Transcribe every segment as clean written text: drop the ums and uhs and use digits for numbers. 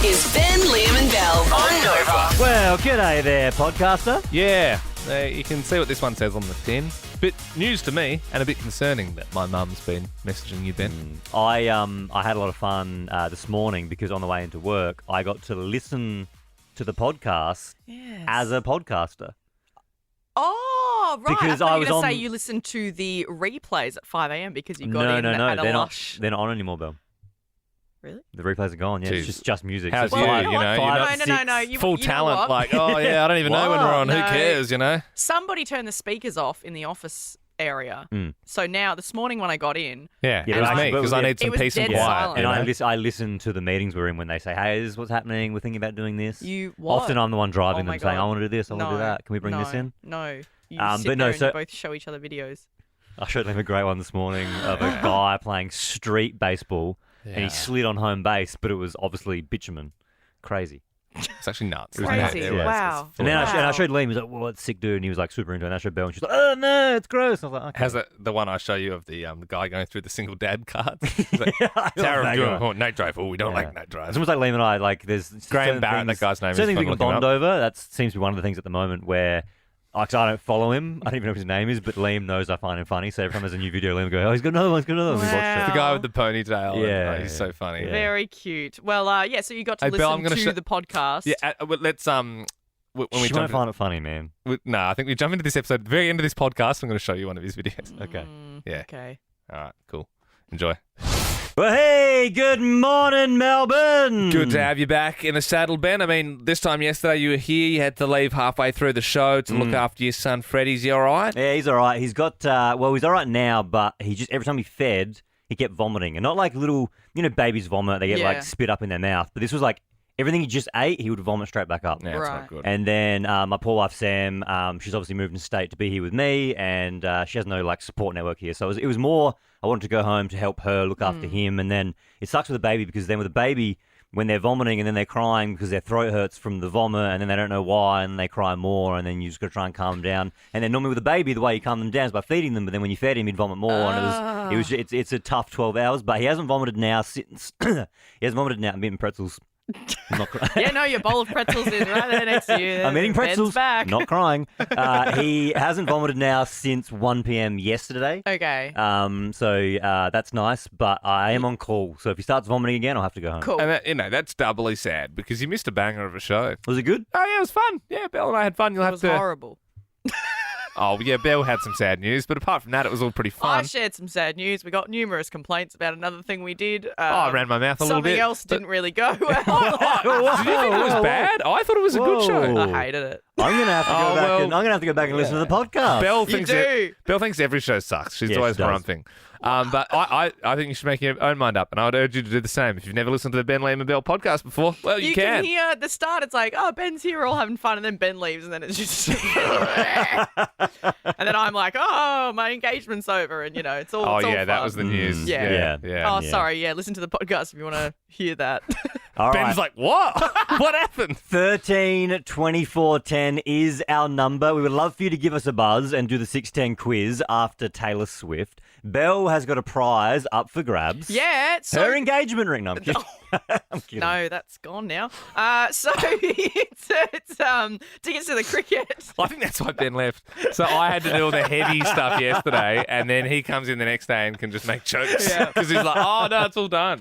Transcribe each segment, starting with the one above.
This is Ben, Liam and Bell on Nova. Well, g'day there, podcaster. Yeah, you can see what this one says on the tin. Bit news to me and a bit concerning that my mum's been messaging you, Ben. I had a lot of fun this morning because on the way into work, I got to listen to the podcast as a podcaster. Oh, right. Because I I was thought you were on- going to say you listened to the replays at 5 a.m. because you got in and had a they're lush... not on anymore, Bill. Really? The replays are gone. Yeah, Jeez. it's just music. How's So you? five- You know, five, you're not No. full You know talent. what? Like, oh yeah, I don't even know when we're on. No. Who cares? You know. Somebody turned the speakers off in the office area. So now, this morning when I got in... Yeah, Yeah, it was but me I- because I need some it was peace and dead quiet. silent. you And know? I listen to the meetings we're in when they say, hey, this is what's happening. We're thinking about doing this. You what? Often I'm the one driving Oh my them saying, God. I want to do this, I want to do that. Can we bring this in? No. You But sit no, there and so- you both show each other videos. I showed them a great one this morning of a guy playing street baseball and he slid on home base, but it was obviously bitumen. Crazy. It's actually nuts. Crazy. It was. Wow. And then Wow. I showed Liam, he was like, well, it's sick, dude. And he was like super into it. And I showed Belle and she's like, oh, no, it's gross. And I was like, okay. How's the one I show you of the guy going through the single dad cards? He's like, I love Tara, that good. guy. Oh, night drive. Oh, we don't Yeah. like night drive. It's almost like Liam and I, like, there's Graham certain Barrett, things- that guy's name is certain things we fun can looking bond up. over. That seems to be one of the things at the moment where, like, I don't follow him. I don't even know what his name is, but Liam knows I find him funny. So every time there's a new video, Liam will go, oh, he's got another one, We watched Wow. The guy with the ponytail. Yeah, and, he's so funny. yeah. Very cute. Well, so you got to Hey, Belle, I'm listen gonna to the podcast. Yeah, let's when we She jump won't find it funny, man. no, I think we jump into this episode. At the very end of this podcast, I'm going to show you one of his videos. Okay. Yeah. Okay. All right. Cool. Enjoy. Well, hey, good morning, Melbourne. Good to have you back in the saddle, Ben. I mean, this time yesterday you were here. You had to leave halfway through the show to look after your son, Freddie's. You all right? Yeah, he's all right. He's got, he's all right now, but he just, every time he fed, he kept vomiting. And not like little, babies vomit, they get Yeah. like spit up in their mouth. But this was like everything he just ate, he would vomit straight back up. Yeah, that's Right. not good. And then my poor wife, Sam, she's obviously moved in state to be here with me, and she has no like support network here. So it was more, I wanted to go home to help her look after him. And then it sucks with a baby because then with a baby, when they're vomiting and then they're crying because their throat hurts from the vomit and then they don't know why and they cry more and then you just got to try and calm them down. And then normally with a baby, the way you calm them down is by feeding them. But then when you fed him, he'd vomit more. And it's a tough 12 hours. But he hasn't vomited now since I'm eating pretzels. I'm not Yeah, no, your bowl of pretzels is right there next to you. I'm eating Ben's pretzels, back. not crying. He hasn't vomited now since 1 p.m. yesterday. Okay. So that's nice, but I am on call. So if he starts vomiting again, I'll have to go home. Cool. And that's doubly sad because you missed a banger of a show. Was it good? Oh, yeah, it was fun. Yeah, Belle and I had fun. You'll It have was to. horrible. Oh, yeah, Belle had some sad news, but apart from that, it was all pretty I fun. shared some sad news. We got numerous complaints about another thing we did. I ran my mouth a little Something bit. else didn't really go well. Did you think it was bad? I thought it was a good show. Whoa. I hated it. I'm gonna have to go Oh, back. well, I'm gonna have to go back and listen to the podcast. Belle You thinks do. Belle thinks every show sucks. She's Yeah, always she does. grumping. But I think you should make your own mind up, and I would urge you to do the same. If you've never listened to the Ben, Liam and Belle podcast before, well, you can hear at the start, it's like, oh, Ben's here, we're all having fun, and then Ben leaves, and then it's just... and then I'm like, oh, my engagement's over, and, it's all Oh, it's all yeah, that fun. was the news. Yeah. yeah. Oh, sorry, listen to the podcast if you want to hear that. All right. Ben's like, what? What happened? 13 24 10 is our number. We would love for you to give us a buzz and do the 610 quiz after Taylor Swift. Belle has got a prize up for grabs. Yeah, so... Her engagement ring. No, I'm kidding. I'm kidding. No, that's gone now. So it's tickets to the cricket. I think that's why Ben left. So I had to do all the heavy stuff yesterday, and then he comes in the next day and can just make jokes. Yeah. Because he's like, oh, no, it's all done.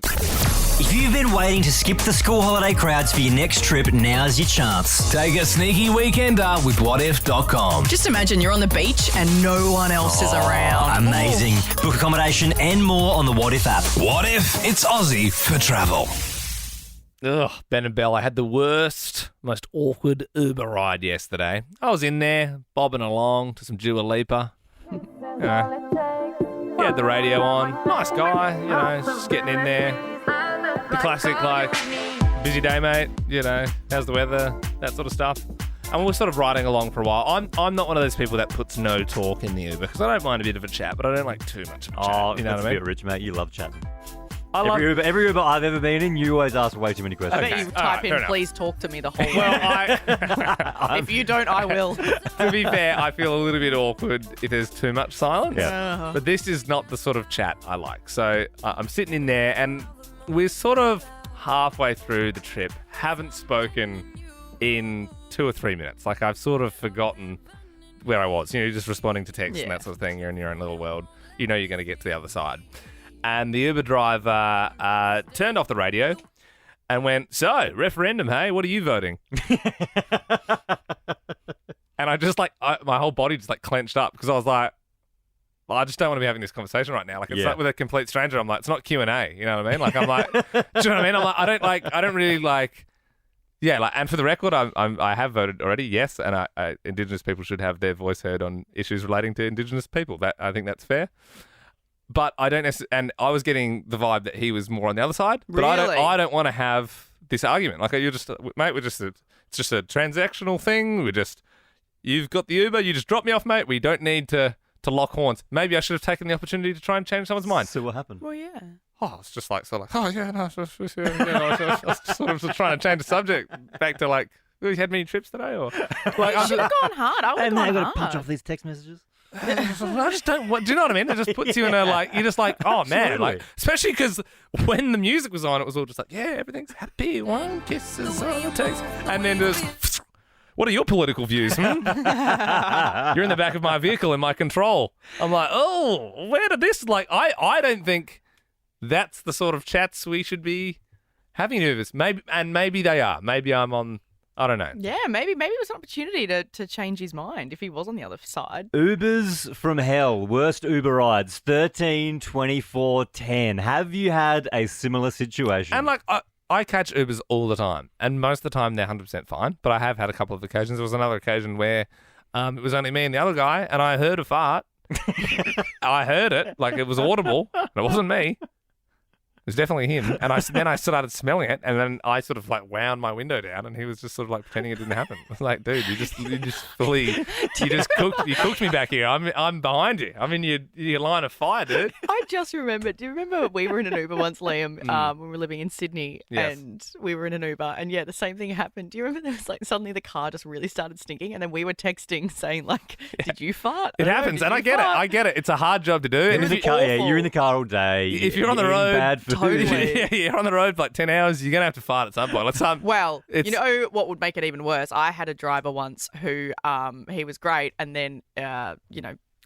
If you've been waiting to skip the school holiday crowds for your next trip, now's your chance. Take a sneaky weekender with whatif.com. Just imagine you're on the beach and no one else is around. Amazing. Book accommodation and more on the What If app. What if it's Aussie for travel? Ugh, Ben and Belle, I had the worst, most awkward Uber ride yesterday. I was in there, bobbing along to some Dua Lipa. He had the radio on. Nice guy, just getting in there. The classic, busy day, mate, how's the weather, that sort of stuff. And we're sort of riding along for a while. I'm not one of those people that puts no talk in the Uber because I don't mind a bit of a chat, but I don't like too much of a chat. Oh, You know that's what I a mean? bit rich, mate. You love chatting. I Every Uber I've ever been in, you always ask way too many questions. I bet you all type right, fair in, enough. please talk to me the whole way. Well, If you don't, I will. to be fair, I feel a little bit awkward if there's too much silence. Yeah. But this is not the sort of chat I like. So I'm sitting in there and we're sort of halfway through the trip haven't spoken in 2 or 3 minutes. Like, I've sort of forgotten where I was. You're just responding to text and that sort of thing. You're in your own little world. You know you're going to get to the other side. And the Uber driver turned off the radio and went, "So, referendum, hey, what are you voting?" And I just my whole body just clenched up because I was like, well, I just don't want to be having this conversation right now. Like, it's not with a complete stranger. I'm like, it's not Q&A. You know what I mean? Like, I'm like, do you know what I mean? I'm like, I don't really and for the record, I have voted already, yes, and Indigenous people should have their voice heard on issues relating to Indigenous people. I think that's fair. But I don't necessarily, and I was getting the vibe that he was more on the other side. But Really? I don't want to have this argument. Like, you're just, mate, it's just a transactional thing. You've got the Uber, you just drop me off, mate. We don't need to lock horns. Maybe I should have taken the opportunity to try and change someone's mind. So what happened? Well, yeah. Oh, it's just oh yeah, no, I was just sort of trying to change the subject back to you had many trips today, or I should have gone hard. I would have And now gone I've got hard. to punch off these text messages. I just don't. Do you know what I mean? It just puts you in you're just like, oh man, Absolutely. especially because when the music was on, it was all just yeah, everything's happy, one kiss is all it takes, and then there's. What are your political views? You're in the back of my vehicle in my control. I'm like, oh, where did this? I don't think that's the sort of chats we should be having in Ubers. Maybe they are. Maybe I'm on. I don't know. Yeah, maybe it was an opportunity to change his mind if he was on the other side. Ubers from hell, worst Uber rides, 13, 24, 10. Have you had a similar situation? And I catch Ubers all the time, and most of the time they're 100% fine, but I have had a couple of occasions. There was another occasion where it was only me and the other guy, and I heard a fart. I heard it, it was audible, and it wasn't me. It was definitely him. And then I started smelling it, and then I sort of wound my window down, and he was just sort of pretending it didn't happen. I was like, dude, you cooked me back here. I'm behind you. I'm in your line of fire, dude. I just remembered. Do you remember we were in an Uber once, Liam, when we were living in Sydney, Yes. and we were in an Uber, and the same thing happened. Do you remember there was suddenly the car just really started stinking, and then we were texting saying "Did you fart?" It happens, and I get it. I get it. It's a hard job to do. And in the car, you're in the car all day. If you're on the eating road, bad food. Totally. You're on the road for 10 hours, you're going to have to fart at some point. Well, It's- you know what would make it even worse? I had a driver once who he was great, and then it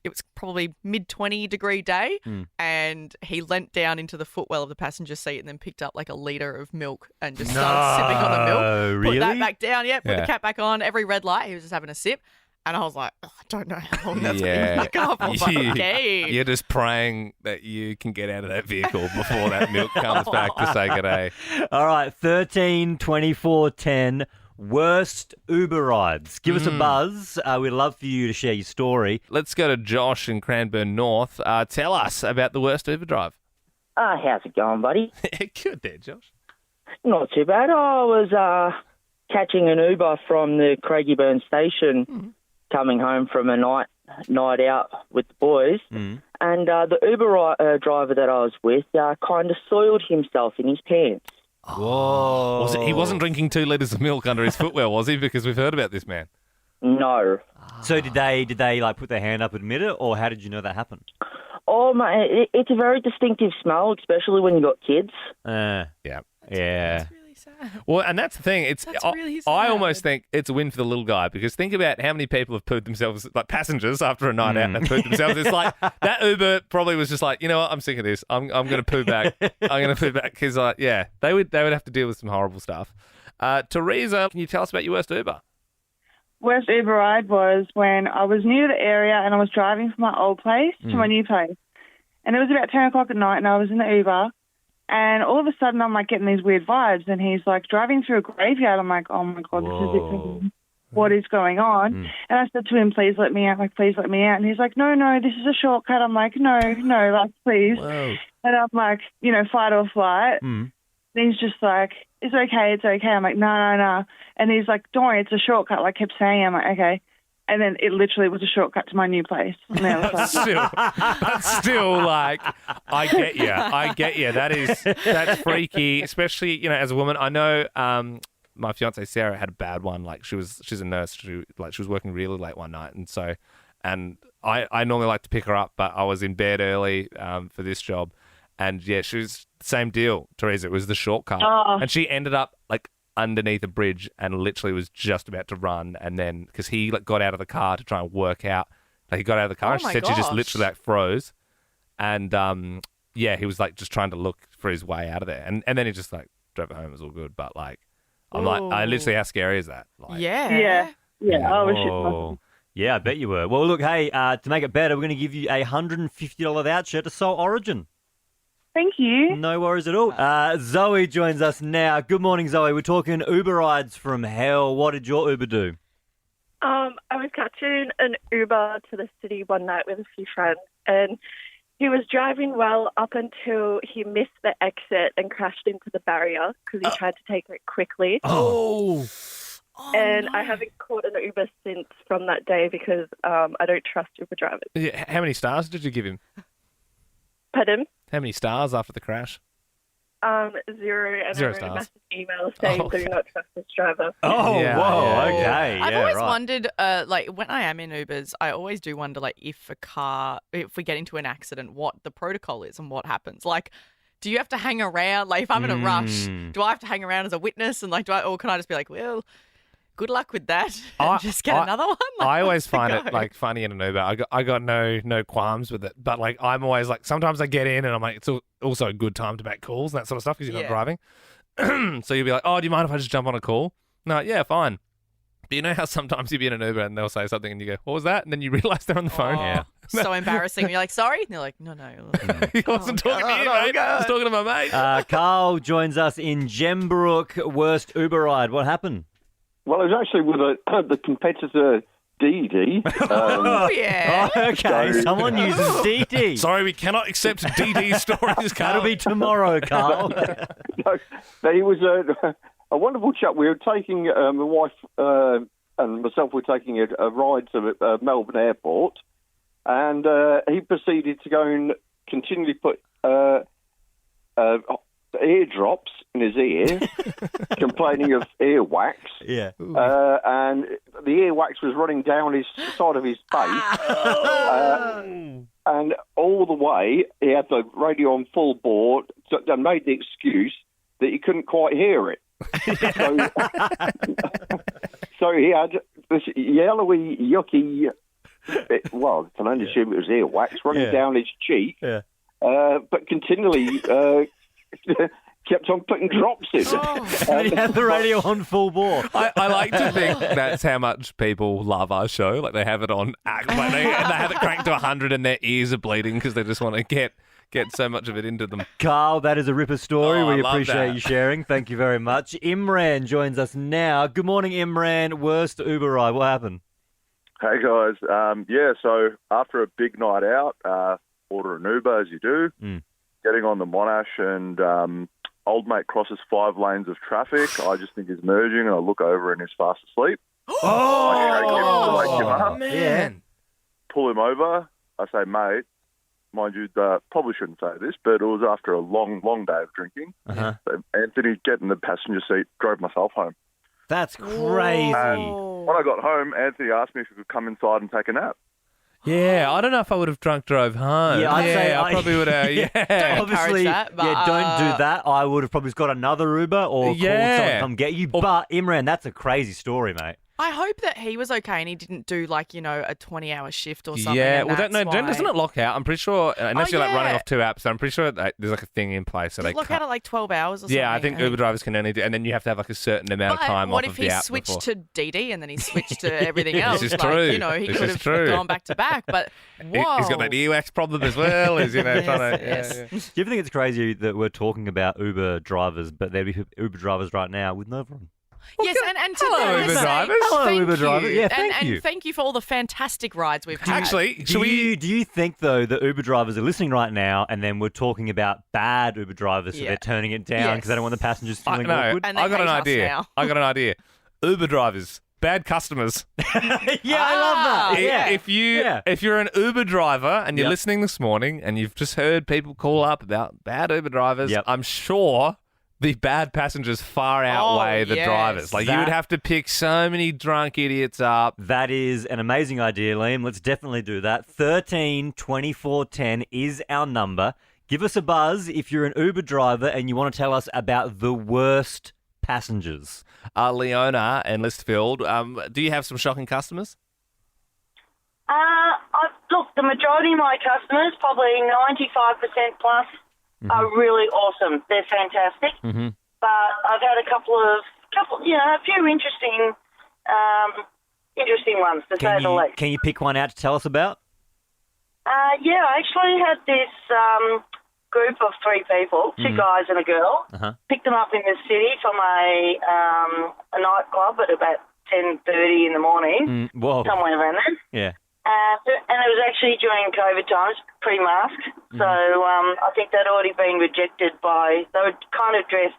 was probably mid-20-degree day, and he leant down into the footwell of the passenger seat and then picked up a litre of milk and just started sipping on the milk. Put that really? back down, put Yeah. the cap back on. Every red light, he was just having a sip. And I was like, I don't know how long that's Yeah. been back up. I was like, okay. You're just praying that you can get out of that vehicle before that milk comes back to say good day. All right, 13, 24, 10. Worst Uber rides. Give us a buzz. We'd love for you to share your story. Let's go to Josh in Cranbourne North. Tell us about the worst Uber drive. How's it going, buddy? Good there, Josh. Not too bad. I was catching an Uber from the Craigieburn station, coming home from a night out with the boys, and the Uber driver that I was with kind of soiled himself in his pants. Whoa. He wasn't drinking 2 litres of milk under his footwell, was he? Because we've heard about this man. No. So did they put their hand up and admit it, or how did you know that happened? Oh, mate, it's a very distinctive smell, especially when you got kids. Yeah. That's really sad. Well, and that's the thing. That's really I sad. almost think it's a win for the little guy because think about how many people have pooed themselves, passengers after a night out and have pooed themselves. It's that Uber probably was just you know what, I'm sick of this. I'm going to poo back. I'm going to poo back because they would have to deal with some horrible stuff. Teresa, can you tell us about your worst Uber? Worst Uber ride was when I was new to the area and I was driving from my old place to my new place. And it was about 10 o'clock at night and I was in the Uber. And all of a sudden, I'm getting these weird vibes. And he's driving through a graveyard. I'm like, oh my God, this is it. What is going on? And I said to him, please let me out. Please let me out. And he's like, no, this is a shortcut. I'm like, no, please. Whoa. And I'm like, fight or flight. And he's just like, it's okay. I'm like, no. And he's like, don't worry, it's a shortcut. Kept saying, I'm like, okay. And then it literally was a shortcut to my new place. And I was That's still I get you. That's freaky, especially, as a woman. I know my fiancée Sarah had a bad one. She's a nurse. She was working really late one night. And I normally like to pick her up, but I was in bed early for this job. And yeah, she was same deal, Teresa. It was the shortcut. And she ended up underneath a bridge and literally was just about to run, and then because he got out of the car to try and work out, he got out of the car. Oh And she my said she just gosh. literally froze, and he was just trying to look for his way out of there, and then he just drove it home. It was all good, but I'm literally, how scary is that? Yeah. Yeah, I was Oh. Yeah, I bet you were. Well, look, hey, to make it better, we're going to give you a $150 voucher to Soul Origin. Thank you. No worries at all. Zoe joins us now. Good morning, Zoe. We're talking Uber rides from hell. What did your Uber do? I was catching an Uber to the city one night with a few friends, and he was driving well up until he missed the exit and crashed into the barrier because he tried to take it quickly. Oh. And I haven't caught an Uber since from that day because I don't trust Uber drivers. Yeah, how many stars did you give him? Pardon? How many stars after the crash? 0, and Zero I wrote stars. a massive email saying do not trust this driver. Oh, Yeah, whoa, yeah, okay. I've yeah, always right. wondered, when I am in Ubers, I always do wonder, if we get into an accident, what the protocol is and what happens. Do you have to hang around? If I'm in a rush, do I have to hang around as a witness? And or can I just be well, good luck with that, and just get another one? I always find go. it funny in an Uber. I got no qualms with it, but I'm always sometimes I get in and I'm it's also a good time to make calls and that sort of stuff because you're not driving. So you'll be oh, do you mind if I just jump on a call? No, yeah, fine. But you know how sometimes you'll be in an Uber and they'll say something and you go, what was that? And then you realise they're on the phone. Yeah. So embarrassing. You're sorry? And they're like, no. He wasn't talking to you, mate. I was talking to my mate. Carl joins us in Gembrook. Worst Uber ride. What happened? Well, it was actually with the competitor DD. Oh, yeah. Oh, okay. So- Someone uses DD. Sorry, we cannot accept DD stories, Carl. That'll be tomorrow, Carl. No, he was a wonderful chap. We were taking my wife and myself were taking a ride to Melbourne Airport, and he proceeded to go and continually put eardrops in his ear, complaining of earwax. Yeah. And the earwax was running down his side of his face. And all the way, he had the radio on full bore and made the excuse that he couldn't quite hear it. So he had this yellowy, yucky, I can only assume it was earwax, running down his cheek, but continually kept on putting drops in. And he had the radio on full bore. I like to think that's how much people love our show. They have it on, they have it cranked to 100 and their ears are bleeding because they just want to get so much of it into them. Carl, that is a ripper story. Oh, I We love appreciate that. you sharing. Thank you very much. Imran joins us now. Good morning, Imran. Worst Uber ride. What happened? Hey guys, so after a big night out, order an Uber as you do, getting on the Monash and old mate crosses 5 lanes of traffic. I just think he's merging and I look over and he's fast asleep. I shake him to wake him up, Man. pull him over. I say, mate, mind you, probably shouldn't say this, but it was after a long, long day of drinking. Uh-huh. So Anthony, get in the passenger seat, drove myself home. That's crazy. When I got home, Anthony asked me if he could come inside and take a nap. Yeah, I don't know if I would have drove home. Yeah, I'd say I probably would have. Yeah. Obviously, that, but, don't do that. I would have probably got another Uber or called someone to come get you. But, Imran, that's a crazy story, mate. I hope that he was okay and he didn't do a 20-hour shift or something. Yeah, and well, that's why. doesn't it lock out? I'm pretty sure, unless you're running off 2 apps, I'm pretty sure that there's a thing in place. So Does they it lock can't. out at 12 hours or something? Yeah, I think Uber drivers can only do, and then you have to have a certain amount of time what off if of he the app switched before. to DD and then he switched to everything else? This is true. He This could is have true. gone back to back. But whoa. He's got that earwax problem as well. Trying to. Yes. Yeah. Do you ever think it's crazy that we're talking about Uber drivers, but there'd be Uber drivers right now with Nova on? Yes, and to hello, them Uber say drivers. Hello, thank Uber you. drivers. Yeah, thank you. And thank you for all the fantastic rides we've had. Actually, Do you think, though, that Uber drivers are listening right now and then we're talking about bad Uber drivers, so Yeah. they're turning it down because they don't want the passengers feeling awkward? And they I got an hate us idea. now. I got an idea. Uber drivers, bad customers. Yeah, I love that. Yeah. If you're an Uber driver and you're Yep. listening this morning and you've just heard people call up about bad Uber drivers, Yep. I'm sure the bad passengers far outweigh the yes. drivers. You That- would have to pick so many drunk idiots up. That is an amazing idea, Liam. Let's definitely do that. 13 24 10 is our number. Give us a buzz if you're an Uber driver and you want to tell us about the worst passengers. Leona and Listfield, do you have some shocking customers? Look, the majority of my customers, probably 95% plus, are really awesome. They're fantastic. Mm-hmm. But I've had a few interesting ones, to say the least. Can you pick one out to tell us about? Yeah, I actually had this group of 3 people, 2 guys and a girl. Uh-huh. Picked them up in the city from a nightclub at about 10:30 in the morning, somewhere around there. Yeah. And it was actually during COVID times, pre-mask. So I think they'd already been rejected they were kind of dressed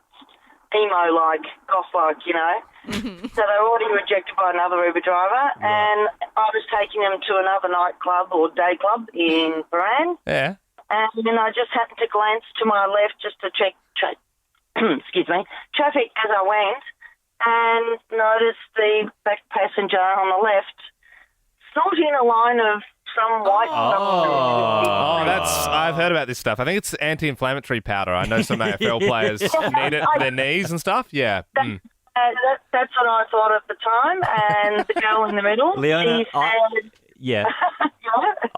emo-like, goth-like, you know. So they were already rejected by another Uber driver. Right. And I was taking them to another nightclub or day club in Baran. Yeah. And then I just happened to glance to my left just to check traffic as I went, and noticed the back passenger on the left snorting a line of some white stuff. I've heard about this stuff. I think it's anti-inflammatory powder. I know some AFL players need it for their knees and stuff. Yeah. That's what I thought at the time, and the girl in the middle, Leona, she said... Yeah.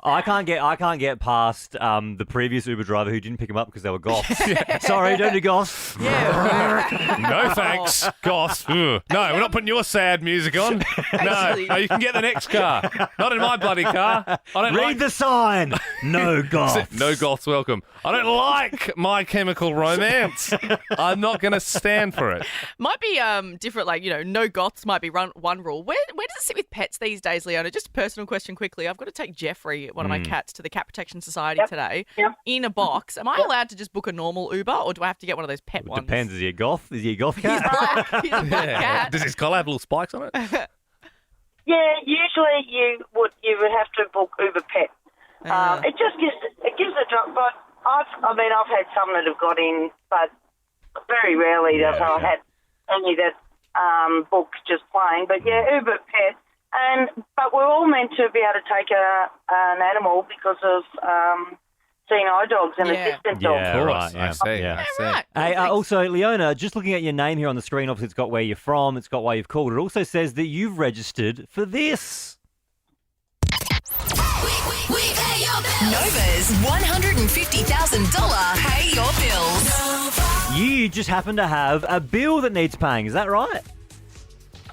I can't get past the previous Uber driver who didn't pick him up because they were goths. Sorry, don't do goths. No thanks, goths. No, we're not putting your sad music on. No, you can get the next car. Not in my bloody car. I don't Read the sign. No goths. No goths welcome. I don't like My Chemical Romance. I'm not going to stand for it. Might be different, like, no goths might be one rule. Where does it sit with pets these days, Leona? Just a personal question quickly. I've got to take Jeffrey, one of my cats, to the Cat Protection Society today in a box. Am I allowed to just book a normal Uber, or do I have to get one of those pet ones? Depends. Is he a goth? Is he a goth cat? He's black. He's a black cat. Does his collar have little spikes on it? Yeah, usually you would have to book Uber Pet. It gives a drop, but I've had some that have got in, but very rarely have I had any that book just plain. But yeah, Uber Pet. But we're all meant to be able to take an animal because of seeing eye dogs and assistant dogs. Yeah, right. I see. Yeah, right. Hey, also, Leona, just looking at your name here on the screen, obviously it's got where you're from, it's got why you've called. It also says that you've registered for this. We pay your bills. Nova's $150,000 Pay Your Bills. You just happen to have a bill that needs paying, is that right?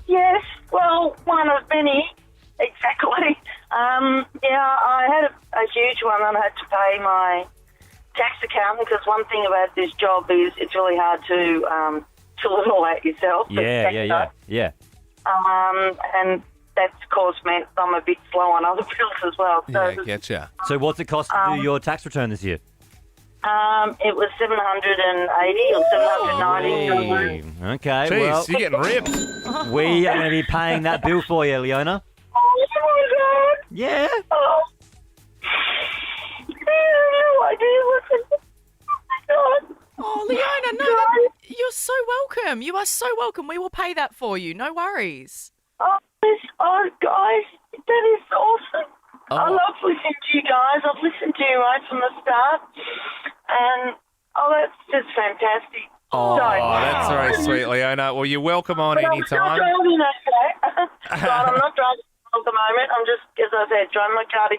Yes, well, one of many, exactly. I had a huge one and I had to pay my tax accountant because one thing about this job is it's really hard to fill it all out yourself. Yeah. And that's, of course, meant I'm a bit slow on other bills as well. So, getcha. So what's it cost to do your tax return this year? It was $780 or $790. Okay, Jeez, well, you're getting ripped. We are going to be paying that bill for you, Leona. Oh, my God. Yeah. Oh. No idea what's God. Oh, Leona, no, you're so welcome. You are so welcome. We will pay that for you. No worries. Oh, guys, that is awesome. I love listening to you guys. I've listened to you right from the start. And, that's just fantastic. Oh, that's very sweet, Leona. Well, you're welcome on any time. I'm not driving, okay? I'm not driving at the moment. I'm just, as I said, driving my car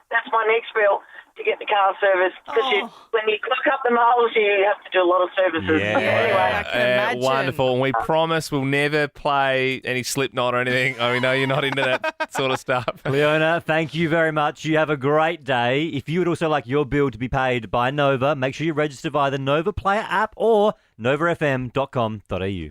that's my next bill, to get the car serviced. Because when you clock up the miles, you have to do a lot of services. Yeah, anyway. I can imagine. Wonderful. And we promise we'll never play any Slipknot or anything. We know you're not into that sort of stuff. Leona, thank you very much. You have a great day. If you would also like your bill to be paid by Nova, make sure you register via the Nova Player app or novafm.com.au.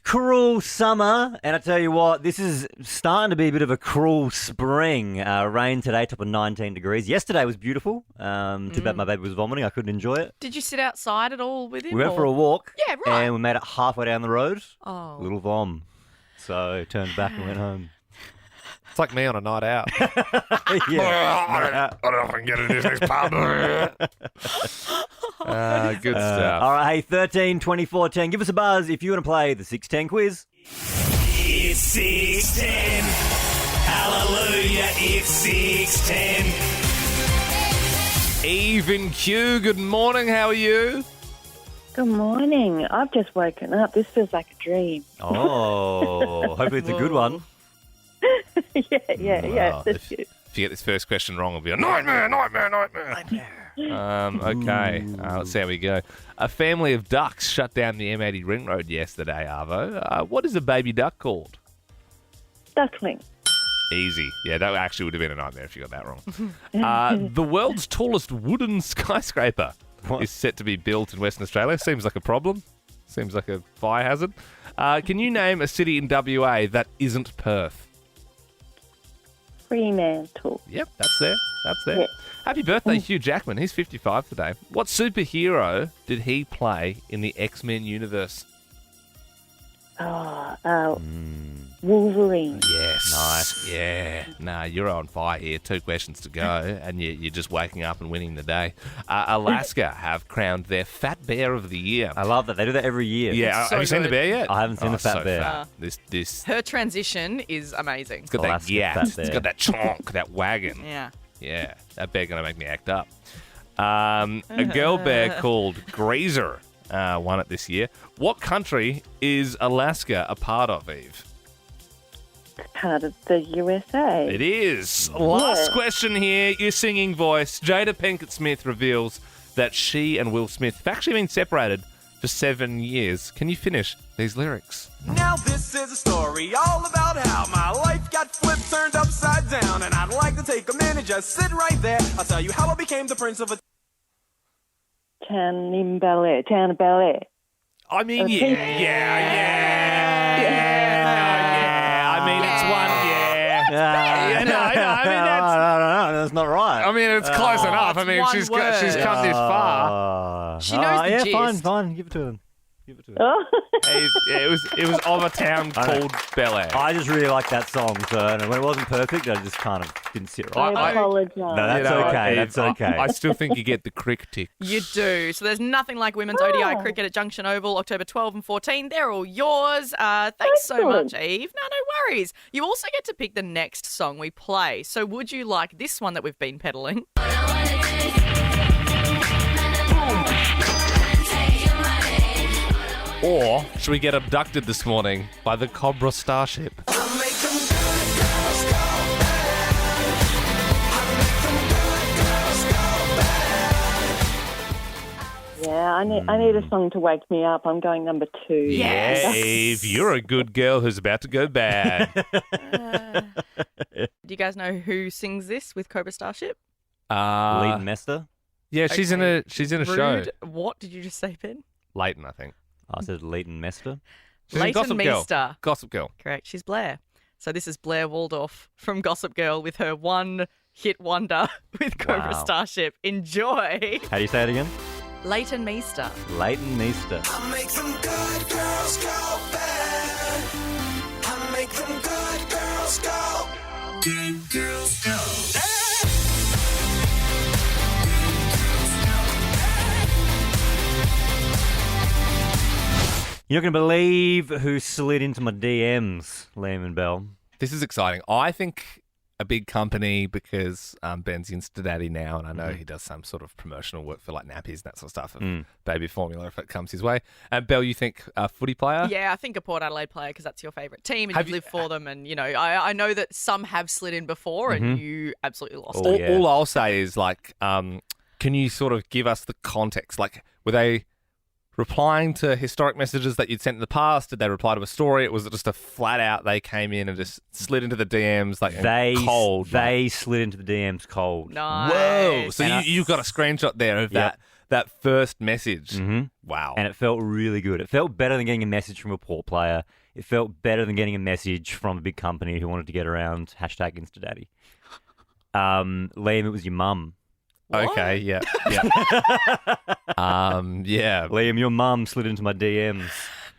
Cruel summer, and I tell you what, this is starting to be a bit of a cruel spring. Rain today, top of 19 degrees. Yesterday was beautiful. Too bad my baby was vomiting. I couldn't enjoy it. Did you sit outside at all with him? We went for a walk. Yeah, right. And we made it halfway down the road. Oh. Little vom. So turned back and went home. It's like me on a night out. Yeah. I don't know if I can get into this pub. Good stuff. All right, hey, 13 24 10. Give us a buzz if you want to play the 610 quiz. It's 610. Hallelujah, it's 610. Eve in Kew, good morning. How are you? Good morning. I've just woken up. This feels like a dream. Oh, hopefully it's a good one. yeah. That's good. If you get this first question wrong, it'll be a nightmare. Okay, let's see how we go. A family of ducks shut down the M80 ring road yesterday, Arvo. What is a baby duck called? Duckling. Easy. Yeah, that actually would have been a nightmare if you got that wrong. The world's tallest wooden skyscraper is set to be built in Western Australia. Seems like a problem. Seems like a fire hazard. Can you name a city in WA that isn't Perth? Fremantle. Yep, that's there. Yeah. Happy birthday, Hugh Jackman. He's 55 today. What superhero did he play in the X-Men universe? Wolverine. Yes. Nice. Yeah. Nah, you're on fire here. 2 questions to go, and you're just waking up and winning the day. Alaska have crowned their Fat Bear of the Year. I love that. They do that every year. Yeah. So have you seen the good. bear yet? I haven't seen the fat bear. Fat. This. Her transition is amazing. It's got that Alaska yak. fat It's bear. got that chonk, that wagon. Yeah. Yeah, that bear gonna make me act up. A girl bear called Grazer won it this year. What country is Alaska a part of, Eve? Part of the USA. It is. Last question here. Your singing voice. Jada Pinkett Smith reveals that she and Will Smith have actually been separated for 7 years. Can you finish these lyrics? Now this is a story all about how my life got flipped, turned upside down, and I'd like to take a minute, just sit right there. I'll tell you how I became the prince of a Town of Bel Air. I mean, Okay. I mean, it's one. That's not right. I mean, it's close enough. I it's mean, one she's word. come this far. She knows the yeah, gist. fine. Give it to them. It was of a town called Bel Air. I just really like that song, so and when it wasn't perfect, I just kind of didn't sit right. I apologise. No, that's okay. That's okay. I still think you get the crick tick. You do. So there's nothing like women's ODI cricket at Junction Oval, October 12 and 14. They're all yours. Thanks so much, Eve. No worries. You also get to pick the next song we play. So would you like this one that we've been peddling? Or should we get abducted this morning by the Cobra Starship? Yeah, I need a song to wake me up. I'm going number 2. Yeah, Eve, you're a good girl who's about to go bad. Do you guys know who sings this with Cobra Starship? Leighton Mester. Yeah, she's in a show. Rude. What did you just say, Ben? Leighton, I think. I said Leighton Mester. She's in Leighton Gossip Girl. Meester. Gossip Girl. Correct. She's Blair. So this is Blair Waldorf from Gossip Girl with her one-hit wonder with Cobra Wow. Starship. Enjoy. How do you say it again? Leighton Meester. Leighton Meester. I make them good girls go bad. I make them good girls go. Good girls go. You're not going to believe who slid into my DMs, Liam and Bell. This is exciting. I think a big company, because Ben's Insta Daddy now, and I know he does some sort of promotional work for like nappies and that sort of stuff, of baby formula if it comes his way. And Bell, you think a footy player? Yeah, I think a Port Adelaide player because that's your favourite team and Have you you- live for them. And, you know, I know that some have slid in before and you absolutely lost Oh, it. yeah. All I'll say is like, can you sort of give us the context? Like, were they replying to historic messages that you'd sent in the past? Did they reply to a story? Was it just a flat out they came in and just slid into the DMs like cold? They slid into the DMs cold. Nice. Whoa! So And you've got a screenshot there of Yep. that first message. Mhm. Wow! And it felt really good. It felt better than getting a message from a Port player. It felt better than getting a message from a big company who wanted to get around hashtag InstaDaddy. Liam, it was your mum. Okay, yeah. Yeah. Liam, your mum slid into my DMs.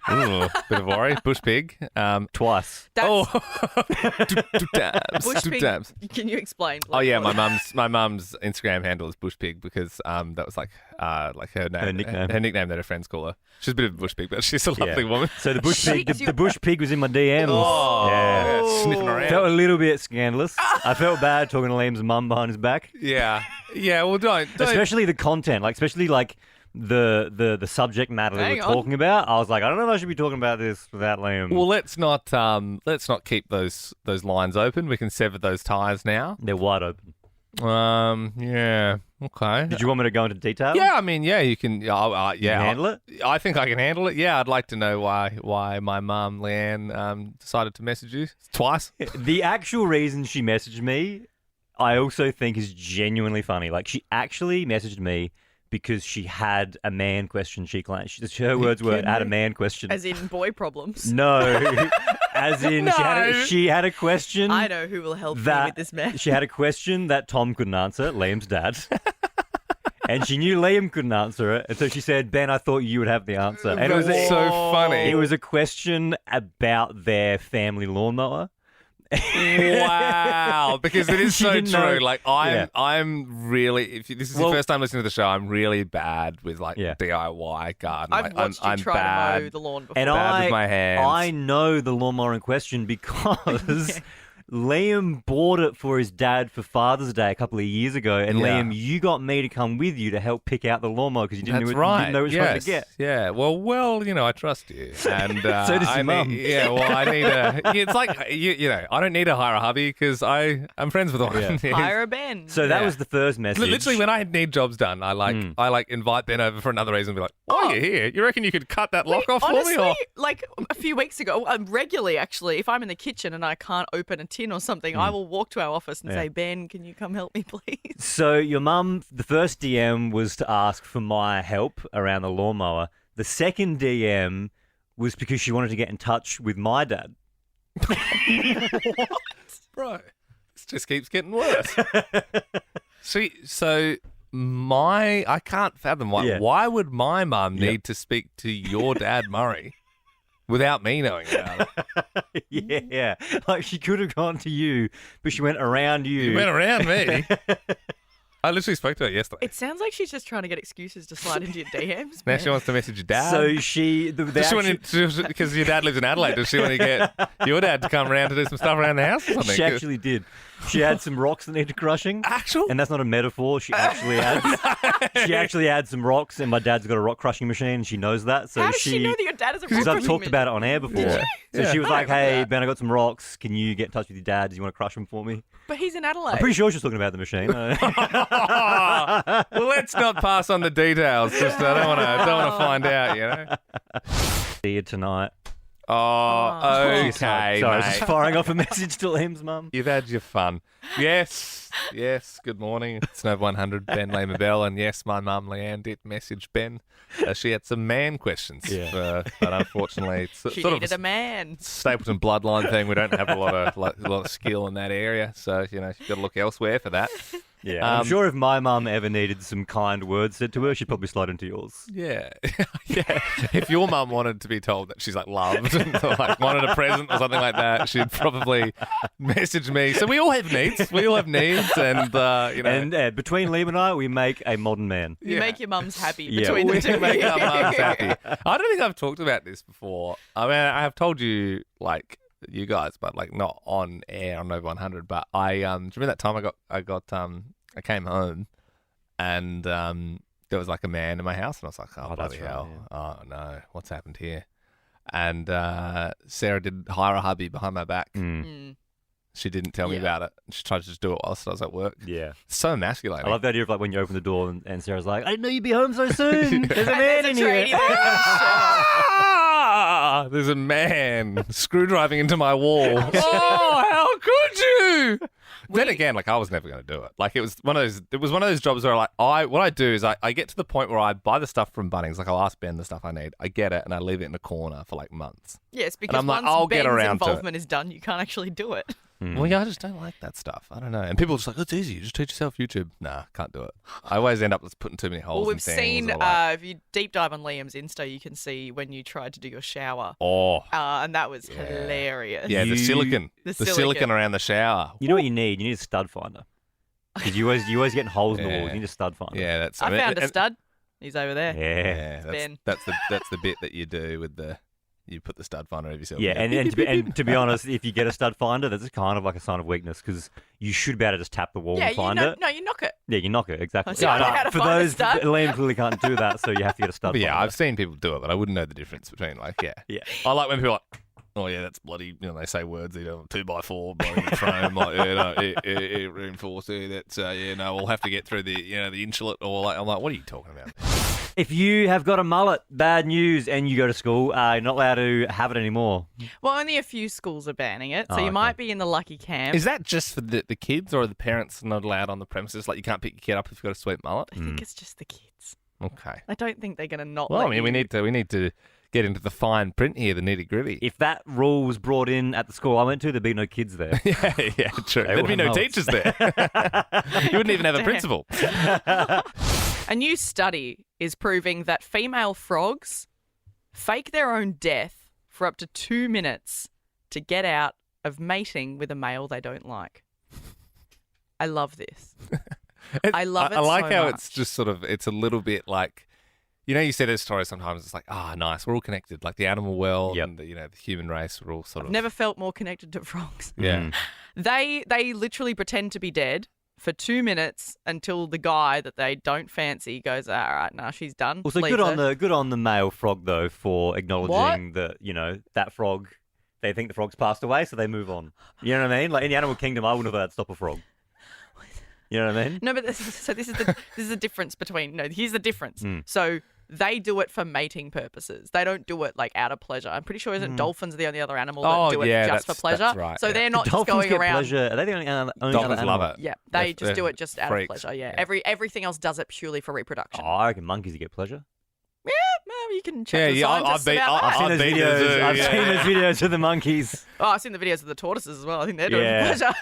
Ooh, bit of worry. Bush pig. Twice. Two times. Bush Two pig, times. can you explain? Oh yeah, please? my mum's Instagram handle is Bush Pig because that was like her name, Her nickname. her nickname that her friends call her. She's a bit of a bush pig, but she's a lovely woman. So the bush pig, Shakes you the bush pig was in my DMs. Oh, yeah. sniffing around. Felt a little bit scandalous. I felt bad talking to Liam's mum behind his back. Yeah. Well, don't. Especially the content, especially the subject matter that Hang we're on. talking about, I was like, I don't know if I should be talking about this without Liam. Well, let's not keep those lines open. We can sever those ties now. They're wide open. Yeah. Okay. Did you want me to go into detail? Yeah, I mean, yeah, you can. Yeah, You can handle it? I think I can handle it. Yeah, I'd like to know why my mum Leanne decided to message you twice. The actual reason she messaged me, I also think is genuinely funny. Like, she actually messaged me because she had a man question. She claimed. Her words were, "I had a man question." As in boy problems. No, as in she had a question. I know who will help me with this mess. She had a question that Tom couldn't answer, Liam's dad. And she knew Liam couldn't answer it, and so she said, "Ben, I thought you would have the answer." And it was so funny. It was a question about their family lawnmower. Wow, because it is She so didn't true. know. Like I'm really. If this is your first time listening to the show, I'm really bad with like DIY garden. I've Like, watched I'm you try bad. to mow the lawn before. And Bad with my hands. I know the lawnmower in question because Liam bought it for his dad for Father's Day a couple of years ago. And Yeah. Liam, you got me to come with you to help pick out the lawnmower because you didn't That's know right. you didn't know which one to get. Yeah. Well, you know, I trust you, and So does your mum. Yeah. Well, I need a. It's like you know, I don't need to hire a hubby because I'm friends with one. Hire a Ben. So that was the first message. Literally, when I need jobs done, I like invite Ben over for another reason and be like, "Oh, you're here. You reckon you could cut that lock off Honestly, for me?" Or like a few weeks ago, regularly actually, if I'm in the kitchen and I can't open a tin or something, I will walk to our office and say, "Ben, can you come help me, please?" So your mum, the first DM was to ask for my help around the lawnmower. The second DM was because she wanted to get in touch with my dad. Bro, this just keeps getting worse. See, so I can't fathom why. Yeah. Why would my mum need to speak to your dad, Murray, without me knowing about it? Yeah. Like, she could have gone to you, but she went around you. You went around me. I literally spoke to her yesterday. It sounds like she's just trying to get excuses to slide into your DMs. Now man. she wants to message your dad. So she... Because your dad lives in Adelaide, does she want to get your dad to come around to do some stuff around the house or something? She actually did. She had some rocks that needed crushing. Actual? And that's not a metaphor. She actually had some rocks, and my dad's got a rock crushing machine, and she knows that. So How does she know that your dad has a rock Because I've crushing talked machine? about it on air before. Did So you? she was I like, don't remember "Hey, that. Ben, I got some rocks. Can you get in touch with your dad? Do you want to crush them for me?" But he's in Adelaide. I'm pretty sure she was talking about the machine. Well, let's not pass on the details. Just I don't want to find out. You know. See you tonight. Oh, okay. Sorry, I was mate. just firing off a message to Liam's mum. You've had your fun. Yes. Good morning. It's Nova 100, Ben Lehman Bell. And yes, my mum, Leanne, did message Ben. She had some man questions. Yeah. But unfortunately, it's She sort needed of a man. Stapleton bloodline thing. We don't have a lot of skill in that area. So, you know, she's got to look elsewhere for that. Yeah, I'm sure if my mum ever needed some kind words said to her, she'd probably slide into yours. Yeah. Yeah. If your mum wanted to be told that she's like loved, or like wanted a present or something like that, she'd probably message me. So we all have needs. And you know. And between Liam and I, we make a modern man. You make your mums happy Yeah. between we the two. make our mums happy. I don't think I've talked about this before. I mean, I have told you, like, you guys, but like not on air on Nova 100. But do you remember that time I came home and there was like a man in my house, and I was like, oh bloody right, hell, oh no, what's happened here? And Sarah did hire a hubby behind my back. She didn't tell me about it. She tried to just do it whilst I was at work. Yeah. So emasculating. I love the idea of like when you open the door and Sarah's like, "I didn't know you'd be home so soon. There's a man in here." Ah, there's a man screwdriving into my wall. Oh, how could you? Then again, like I was never going to do it. Like it was one of those jobs where what I do is I get to the point where I buy the stuff from Bunnings. Like I'll ask Ben the stuff I need. I get it and I leave it in a corner for like months. Yes, And because I'm like, once I'll Ben's get around to it. involvement is done, you can't actually do it. Well, yeah, I just don't like that stuff. I don't know. And people are just like, oh, it's easy. You just teach yourself YouTube. Nah, can't do it. I always end up just putting too many holes Well, in we've things. seen, or like, if you deep dive on Liam's Insta, you can see when you tried to do your shower. oh, And that was hilarious. yeah, the silicon. The silicon silicon. around the shower. You know what you need? You need a stud finder. Because you always getting holes in the walls. You need a stud finder. Yeah, that's. I found a and- stud. He's over there. Yeah. Yeah, Ben. that's the bit that you do with the you put the stud finder over yourself. Yeah, and to be honest, if you get a stud finder, that's kind of like a sign of weakness because you should be able to just tap the wall and find it. No, you knock it. Yeah, you knock it, exactly. So you know how to For find a those, stud. Liam clearly can't do that, so you have to get a stud But finder. yeah, I've seen people do it, but I wouldn't know the difference between Yeah. I like when people are like, oh yeah, that's bloody. They say words. 2x4 bloody frame. It reinforced. That's we'll have to get through the the insulate. Or I'm like, what are you talking about? If you have got a mullet, bad news, and you go to school, you're not allowed to have it anymore. Well, only a few schools are banning it, so you okay. might be in the lucky camp. Is that just for the kids, or are the parents not allowed on the premises? Like you can't pick your kid up if you've got a sweet mullet. I think it's just the kids. Okay. I don't think they're going to not. Well, let I mean, you. we need to get into the fine print here, the nitty gritty. If that rule was brought in at the school I went to, there'd be no kids there. yeah, true. There'd be no teachers there. You wouldn't even have a principal. A new study is proving that female frogs fake their own death for up to 2 minutes to get out of mating with a male they don't like. I love this. I love it I like so how much. it's just sort of, it's a little bit like, you see those stories sometimes, it's like, nice, we're all connected, like the animal world and the human race, we're all sort of... Never felt more connected to frogs. Yeah. They literally pretend to be dead for 2 minutes until the guy that they don't fancy goes, all right, nah, she's done. Also, Leaves good her. on the male frog though for acknowledging that that frog. They think the frog's passed away, so they move on. You know what I mean? Like in the animal kingdom, I wouldn't have let that stop a frog. You know what I mean? No, but this is the difference between. No, here's the difference. So they do it for mating purposes. They don't do it like out of pleasure. I'm pretty sure dolphins are the only other animal that do it just for pleasure. That's right, so they're not just Dolphins going get around. pleasure. Are they the only Dolphins other animal? love it. Yeah, they just do they're it just out freaks. of pleasure. Yeah. Yeah. Everything else does it purely for reproduction. Oh, I reckon monkeys get pleasure. Yeah, well, you can check the scientists about that. I've seen those videos. I've seen those videos of the monkeys. Oh, I've seen the videos of the tortoises as well. I think they're doing Yeah. it for pleasure.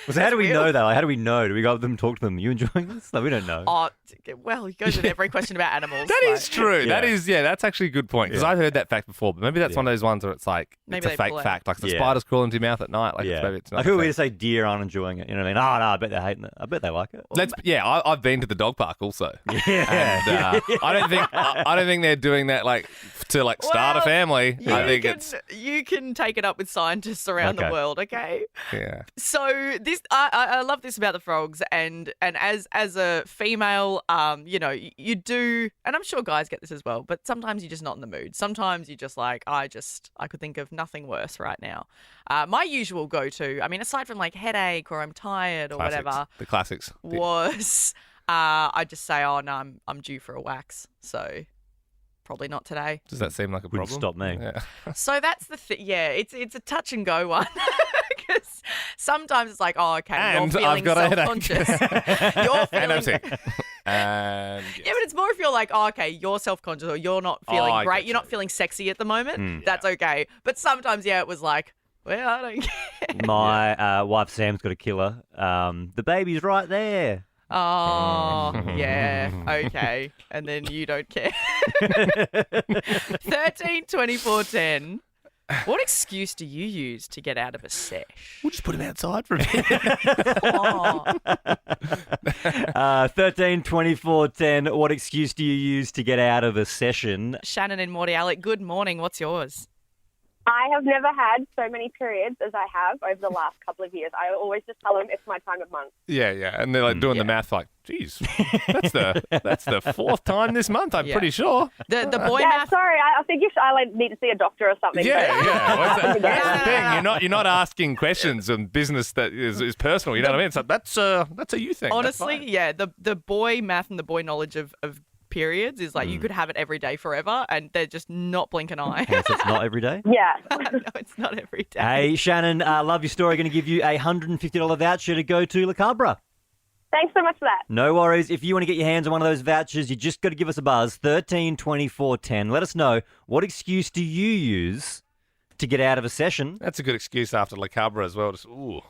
So how do we know that? Like, how do we know? Do we go up to them and talk to them? Are you enjoying this? Like, we don't know. Oh, well, he goes with every question about animals. That is true. Yeah. That's actually a good point. Because I've heard that fact before, but maybe that's one of those ones where it's like, Maybe it's a they fake pull it. fact. Like the Yeah. spiders crawl into your mouth at night. Like, Yeah. maybe it's not. I feel weird to say deer aren't enjoying it. You know what I mean? Oh, no, I bet they're hating it. I bet they like it. I've been to the dog park also. Yeah. And, I don't think they're doing that like to like start a family. I think You can take it up with scientists around the Okay. world, okay? yeah. So this, I love this about the frogs, and as a female, you do, and I'm sure guys get this as well, but sometimes you're just not in the mood. Sometimes you're just like, I could think of nothing worse right now. My usual go-to, I mean, aside from like headache or I'm tired or Classics. whatever, The classics. was I just say, oh no, I'm due for a wax, so probably not today. Does that seem like a Wouldn't problem? stop me. Yeah. So that's the thing. Yeah, it's a touch and go one. Because sometimes it's like, oh, okay, And you're I've feeling got a headache. self-conscious. You're And I'm feeling. sick. And Yeah, but it's more if you're like, oh, okay, you're self-conscious or you're not feeling I great. get You're not feeling sexy at the moment. That's okay. But sometimes, it was like, well, I don't care. My wife Sam's got a killer. The baby's right there. Oh, yeah, okay. And then you don't care. 13, 24, 10. What excuse do you use to get out of a sesh? We'll just put him outside for a bit. 13, 24, 10. What excuse do you use to get out of a session? Shannon and Morty Alec, good morning. What's yours? I have never had so many periods as I have over the last couple of years. I always just tell them it's my time of month. Yeah, and they're like doing the math like, geez, that's the fourth time this month, I'm pretty sure. The boy yeah, math. sorry, I think I need to see a doctor or something. Yeah. Well, that's the thing. You're not asking questions on business that is personal. You know what I mean? It's like that's a you thing. That's Honestly, fine. yeah, the boy math and the boy knowledge of periods is like you could have it every day forever and they're just not blink an eye. Okay, so it's not every day? Yeah. No, it's not every day. Hey, Shannon, love your story. Going to give you a $150 voucher to go to La Cabra. Thanks so much for that. No worries. If you want to get your hands on one of those vouchers, you just got to give us a buzz. 13 24 10. Let us know, what excuse do you use to get out of a session? That's a good excuse after La Cabra as well. Just, I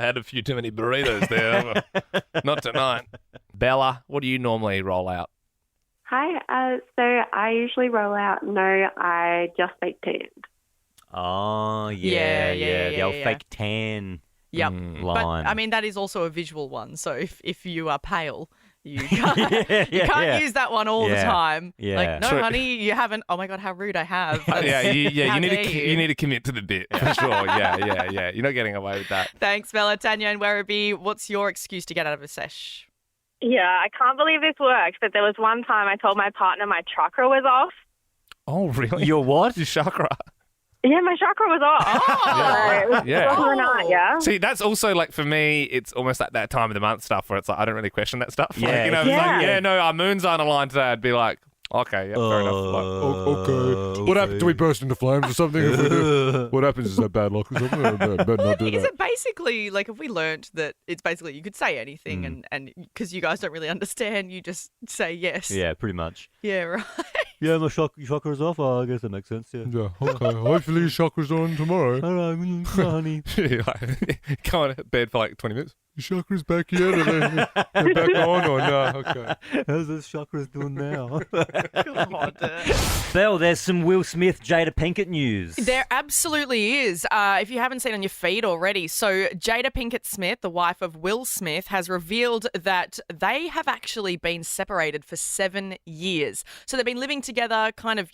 had a few too many burritos there. Not tonight. Bella, what do you normally roll out? Hi, so I usually roll out, no, I just bake tanned. Oh, Yeah, the old yeah. fake tan Yep. line. But I mean, that is also a visual one. So if you are pale, You can't, you can't use that one all the time. Yeah. Like, no, True. honey, you haven't. Oh my God, how rude I have. You need dare to you. you need to commit to the bit for sure. Yeah. You're not getting away with that. Thanks, Bella. Tanya and Werribee, what's your excuse to get out of a sesh? Yeah, I can't believe this works, but there was one time I told my partner my chakra was off. Oh, really? Your what? Your chakra. Yeah, my chakra was off. Yeah. It was Yeah. overnight, yeah. See, that's also like for me, it's almost like that time of the month stuff where it's like I don't really question that stuff. Yeah. Like, you know, it's Yeah. like, yeah, no, our moons aren't aligned today. I'd be like, okay, yeah, fair enough. Like, okay. What happens? Do we burst into flames or something? If we do? What happens? Is that bad luck or something? Better not do Is that. it basically like if we learnt that it's basically you could say anything and because you guys don't really understand, you just say yes. Yeah, pretty much. Yeah, right. Yeah, my chakra's off. Oh, I guess that makes sense. Yeah. Yeah, okay. Hopefully your chakra's on tomorrow. All right, honey. Go on bed for like 20 minutes. Your chakra's back yet? Or they're back on or no? Okay. How's those chakras doing now? God. Belle, there's some Will Smith, Jada Pinkett news. There absolutely is. If you haven't seen on your feed already, so Jada Pinkett Smith, the wife of Will Smith, has revealed that they have actually been separated for 7 years. So they've been living together, kind of,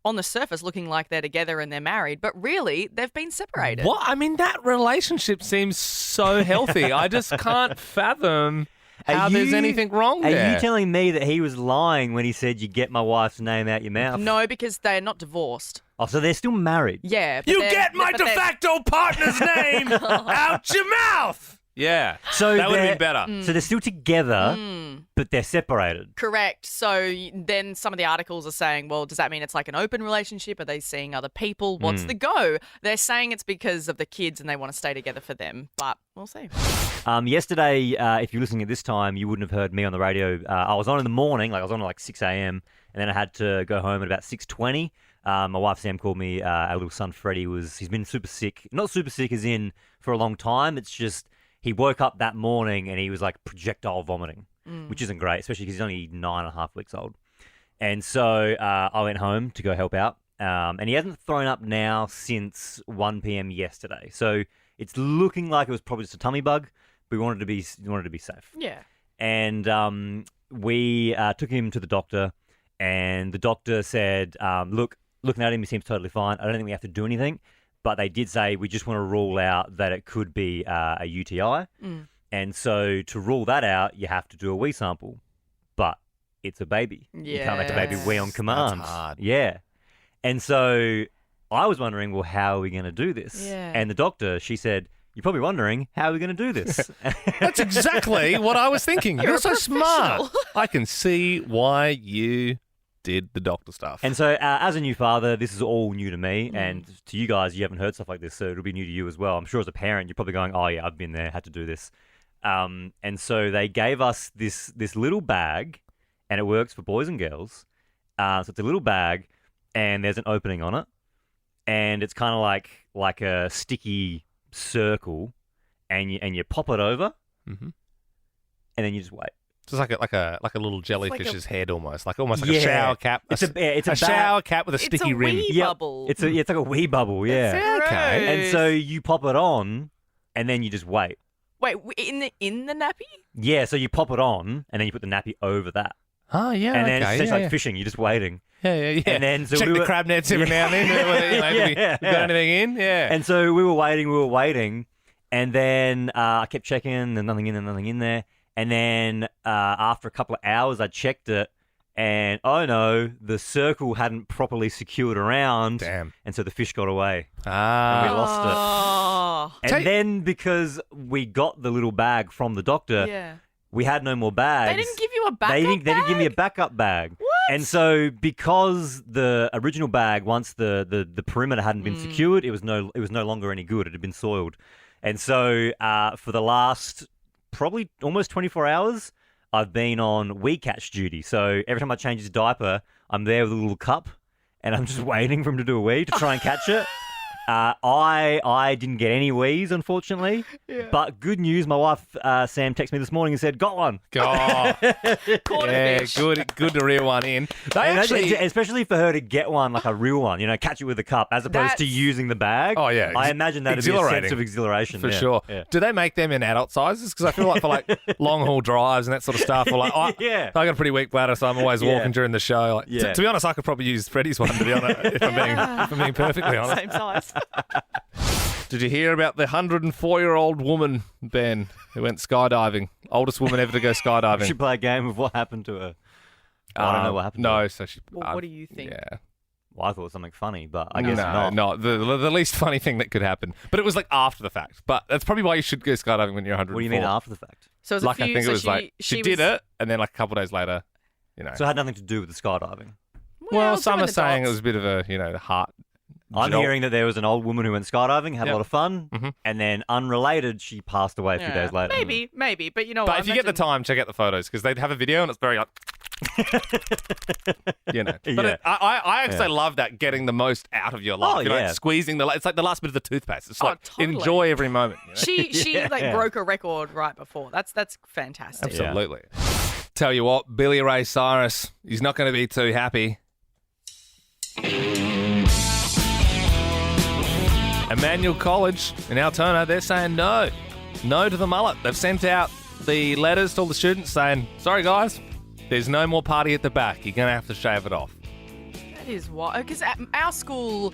on the surface looking like they're together and they're married, but really they've been separated. What? I mean, that relationship seems so healthy. I just can't fathom how there's anything wrong there. Are you telling me that he was lying when he said you get my wife's name out your mouth? No, because they're not divorced. Oh, so they're still married? Yeah. but You they're- get my but de they're- facto partner's name out your mouth. Yeah. So that would have been they're- better. So they're still together, but they're separated. Correct. So then some of the articles are saying, well, does that mean it's like an open relationship? Are they seeing other people? What's the go? They're saying it's because of the kids and they want to stay together for them, but we'll see. Yesterday, if you're listening at this time, you wouldn't have heard me on the radio. I was on in the morning, I was on at like 6 a.m., and then I had to go home at about 6:20. My wife Sam called me. Our little son Freddie he's been super sick. Not super sick as in for a long time. It's just he woke up that morning and he was like projectile vomiting, which isn't great, especially because he's only 9.5 weeks old. And so I went home to go help out. And he hasn't thrown up now since 1 p.m. yesterday. So it's looking like it was probably just a tummy bug, but we wanted to be safe. Yeah. And we took him to the doctor, and the doctor said, looking at him, he seems totally fine. I don't think we have to do anything. But they did say we just want to rule out that it could be a UTI. And so to rule that out, you have to do a wee sample. But it's a baby. You can't make a baby wee on command. That's hard. Yeah. And so I was wondering, well, how are we going to do this? Yeah. And the doctor, she said, you're probably wondering, how are we going to do this? That's exactly what I was thinking. You're a so smart. I can see why you did the doctor stuff. And so as a new father, this is all new to me. And to you guys, you haven't heard stuff like this, so it'll be new to you as well. I'm sure as a parent, you're probably going, oh, yeah, I've been there, had to do this. And so they gave us this little bag, and it works for boys and girls. So it's a little bag, and there's an opening on it. And it's kind of like a sticky circle, and you pop it over, and then you just wait. It's like a little jellyfish's head almost, like a Yeah. shower cap. It's a shower cap with a sticky rim. Wee bubble. It's like a wee bubble, yeah. Okay. And so you pop it on, and then you just wait. Wait, in the nappy? Yeah, so you pop it on, and then you put the nappy over that. Oh yeah, And then okay. it's yeah, like fishing. You're just waiting. yeah. And then so check we the were- crab nets every now and then. You got anything in? Yeah. And so we were waiting, and then I kept checking, and nothing in there. And then after a couple of hours, I checked it, and oh no, the circle hadn't properly secured around. Damn. And so the fish got away. Ah. And we lost it. And then because we got the little bag from the doctor, we had no more bags. They didn't give you a backup They didn't give me a backup bag. What? And so because the original bag, once the perimeter hadn't been secured, it was no longer any good. It had been soiled. And so for the last probably almost 24 hours, I've been on wee catch duty. So every time I change his diaper, I'm there with a little cup, and I'm just waiting for him to do a wee to try and catch it. I didn't get any wheeze, unfortunately. Yeah. But good news, my wife Sam texted me this morning and said, "Got one." God. Yeah, good to reel one in. They And actually, especially for her to get one, like a real one, catch it with a cup, as opposed to using the bag. Oh yeah, I imagine that'd be a sense of exhilaration for yeah, sure. Yeah. Do they make them in adult sizes? Because I feel like for like long haul drives and that sort of stuff, or like I got a pretty weak bladder, so I'm always walking during the show. Like, to be honest, I could probably use Freddie's one. To be honest, if I'm being perfectly honest. Same size. Did you hear about the 104-year-old woman, Ben, who went skydiving? Oldest woman ever to go skydiving. We should play a game of what happened to her. I don't know what happened to her. No, so she... Well, what do you think? Yeah. Well, I thought it was something funny, but I guess not. No, the least funny thing that could happen. But it was like after the fact. But that's probably why you should go skydiving when you're 104. What do you mean after the fact? So it was like, a few, I think so it was like, she did it, and then like a couple of days later, So it had nothing to do with the skydiving? Well, some are saying it was a bit of a, the heart. I'm hearing that there was an old woman who went skydiving, had a lot of fun, Mm-hmm. and then unrebelated, she passed away a few days later. Maybe, but you know But what? if you get the time, check out the photos, because they'd have a video and it's very like... But I actually love that, getting the most out of your life. Oh, Squeezing it's like the last bit of the toothpaste. It's like, totally. enjoy every moment. She broke a record right before. That's fantastic. Absolutely. Tell you what, Billy Ray Cyrus, he's not going to be too happy. Emmanuel College in Altona, they're saying no to the mullet. They've sent out the letters to all the students saying, sorry guys, there's no more party at the back. You're going to have to shave it off. That is what, because at our school,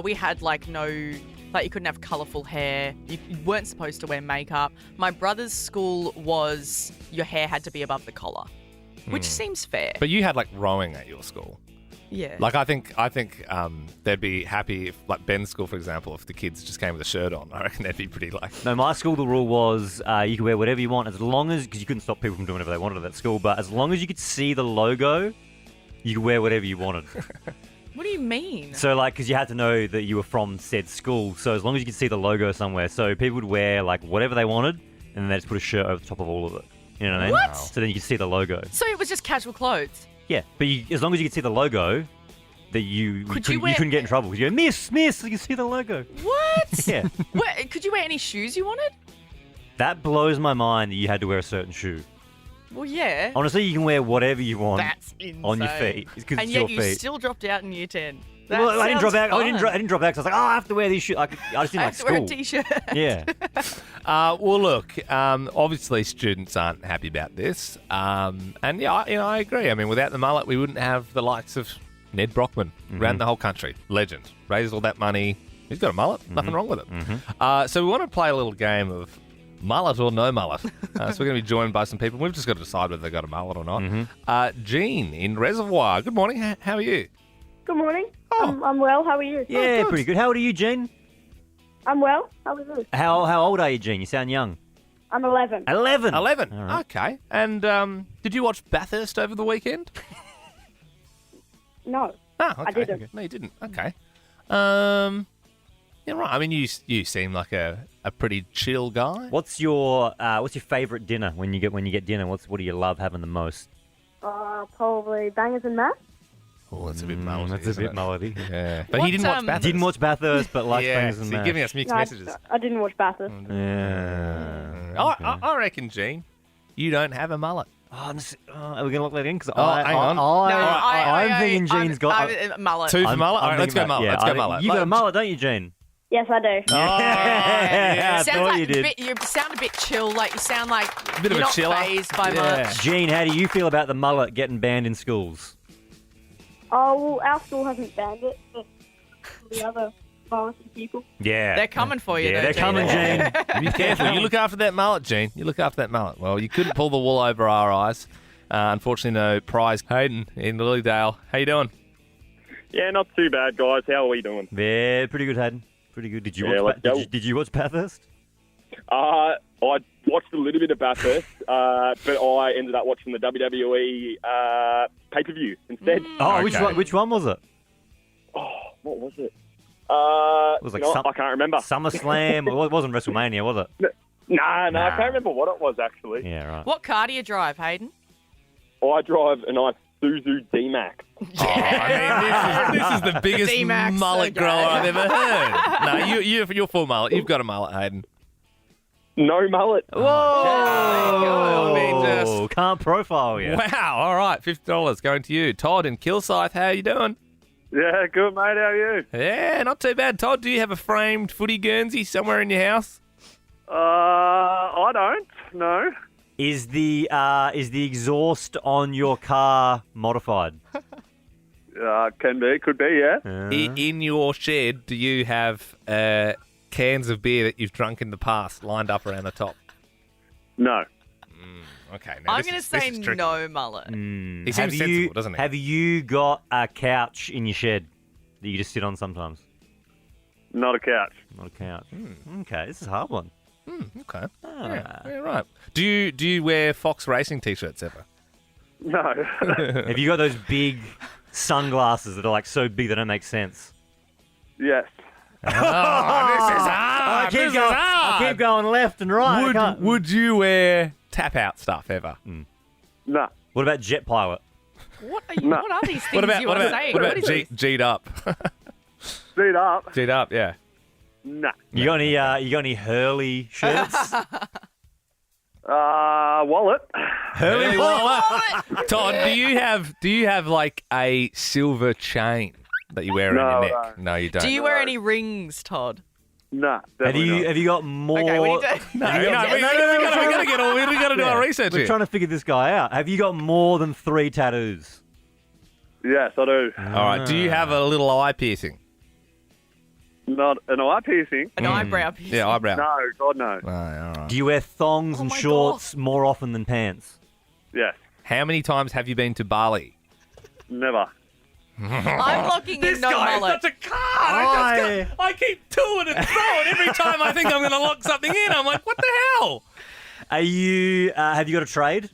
we had you couldn't have colourful hair. You weren't supposed to wear makeup. My brother's school was your hair had to be above the collar, which seems fair. But you had like rowing at your school. Yeah. Like I think they'd be happy if, like Ben's school, for example, if the kids just came with a shirt on. I reckon they'd be pretty like. No, my school, the rule was you could wear whatever you want as long as, because you couldn't stop people from doing whatever they wanted at that school, but as long as you could see the logo, you could wear whatever you wanted. What do you mean? So, because you had to know that you were from said school, so as long as you could see the logo somewhere, so people would wear whatever they wanted, and then they just put a shirt over the top of all of it. You know what I mean? What? So then you could see the logo. So it was just casual clothes. Yeah, but as long as you could see the logo, that you couldn't get in trouble. You go, miss, you can see the logo. What? Yeah. Could you wear any shoes you wanted? That blows my mind that you had to wear a certain shoe. Well, yeah. Honestly, you can wear whatever you want. That's insane. On your feet. It's 'cause and it's yet your you feet. still dropped out in year 10. Well, I didn't drop out. Fun. I didn't drop out because I was like, I have to wear these shoes. I just didn't I like have to wear a school. t-shirt. Yeah. Well, look, obviously students aren't happy about this, and I agree. I mean, without the mullet, we wouldn't have the likes of Ned Brockman around the whole country. Legend. Raised all that money. He's got a mullet. Nothing wrong with it. So we want to play a little game of mullet or no mullet. So we're going to be joined by some people. We've just got to decide whether they've got a mullet or not. Jean in Reservoir. Good morning. How are you? Good morning. I'm well. How are you? Yeah, pretty good. How old are you, Jean? I'm well. How are you? How old are you, Jean? You sound young. I'm 11. 11. 11. All right. Okay. And did you watch Bathurst over the weekend? No. Oh, okay. I didn't. Okay. No, you didn't. Okay. Yeah, right. I mean, you seem like a pretty chill guy. What's your favourite dinner when you get dinner? What do you love having the most? Probably bangers and mash. Oh, that's a bit melody. That's a bit melody. Yeah. But he didn't watch Bathurst. Didn't watch Bathurst, but likes yeah, bangers and mash. giving us mixed messages. I didn't watch Bathurst. Yeah. I reckon, Gene, you don't have a mullet. Are we going to lock that in? Because hang on. I'm thinking Jean's got a mullet. Two for mullet? All right, let's go mullet. Let's go mullet. You got a mullet, don't you, Jean? Yes, I do. Yeah, I Sounds thought like you did. you sound a bit chill. Like you sound like A bit of you're a not chiller. fazed by much. Jean, how do you feel about the mullet getting banned in schools? Oh, well, our school hasn't banned it, but the other varsity people. Yeah. They're coming for you. Yeah, though, they're coming, Jean. Be careful. You look after that mullet, Gene. You look after that mullet. Well, you couldn't pull the wool over our eyes. Unfortunately, no prize. Hayden in Lilydale. How you doing? Yeah, not too bad, guys. How are we doing? Yeah, pretty good, Hayden. Pretty good. Did you did you watch Bathurst? I watched a little bit of Bathurst, but I ended up watching the WWE pay-per-view instead. Oh, which one was it? Oh, what was it? It was like I can't remember. SummerSlam. It wasn't WrestleMania, was it? No, I can't remember what it was, actually. Yeah, right. What car do you drive, Hayden? I drive a nice Suzu D-Max. This is the biggest D-Max, mullet okay. grower I've ever heard. No, you're full mullet. You've got a mullet, Hayden. No mullet. Oh, can't profile you. Wow. All right, $50 going to you. Todd in Kilsyth, how you doing? Yeah, good, mate. How are you? Yeah, not too bad. Todd, do you have a framed footy Guernsey somewhere in your house? I don't. No. Is the exhaust on your car modified? Can be. Could be. Yeah. In your shed, do you have cans of beer that you've drunk in the past lined up around the top? No. Okay. I'm going to say no mullet. He seems sensible, doesn't he? Have you got a couch in your shed that you just sit on sometimes? Not a couch. Not a couch. Okay, this is a hard one. Okay. Yeah, right. Do you wear Fox Racing t-shirts ever? No. Have you got those big sunglasses that are like so big they don't make sense? Yes. Oh, this is hard. I keep going left and right. Would you wear tap-out stuff ever? No. What about jet pilot? What are these things you are saying? What about is this? G'd up? Speed up. G'd up, yeah. Nah. You got any Hurley shirts? Wallet. Hurley wallet. Todd, do you have like a silver chain that you wear around your neck? No, you don't. Do you wear any rings, Todd? Nah. Have you got more? Okay, we need to... we got to do our research We're here. trying to figure this guy out. Have you got more than 3 tattoos? Yes, I do. All right. Do you have a little eye piercing? Not an eye piercing. An eyebrow piercing? Yeah, eyebrow. No, God no. All right. Do you wear thongs and shorts more often than pants? Yes. How many times have you been to Bali? Never. I'm locking in no guy mullet. is such a card. I keep toing and throwing every time I think I'm going to lock something in. I'm like, what the hell? Are you? Have you got a trade?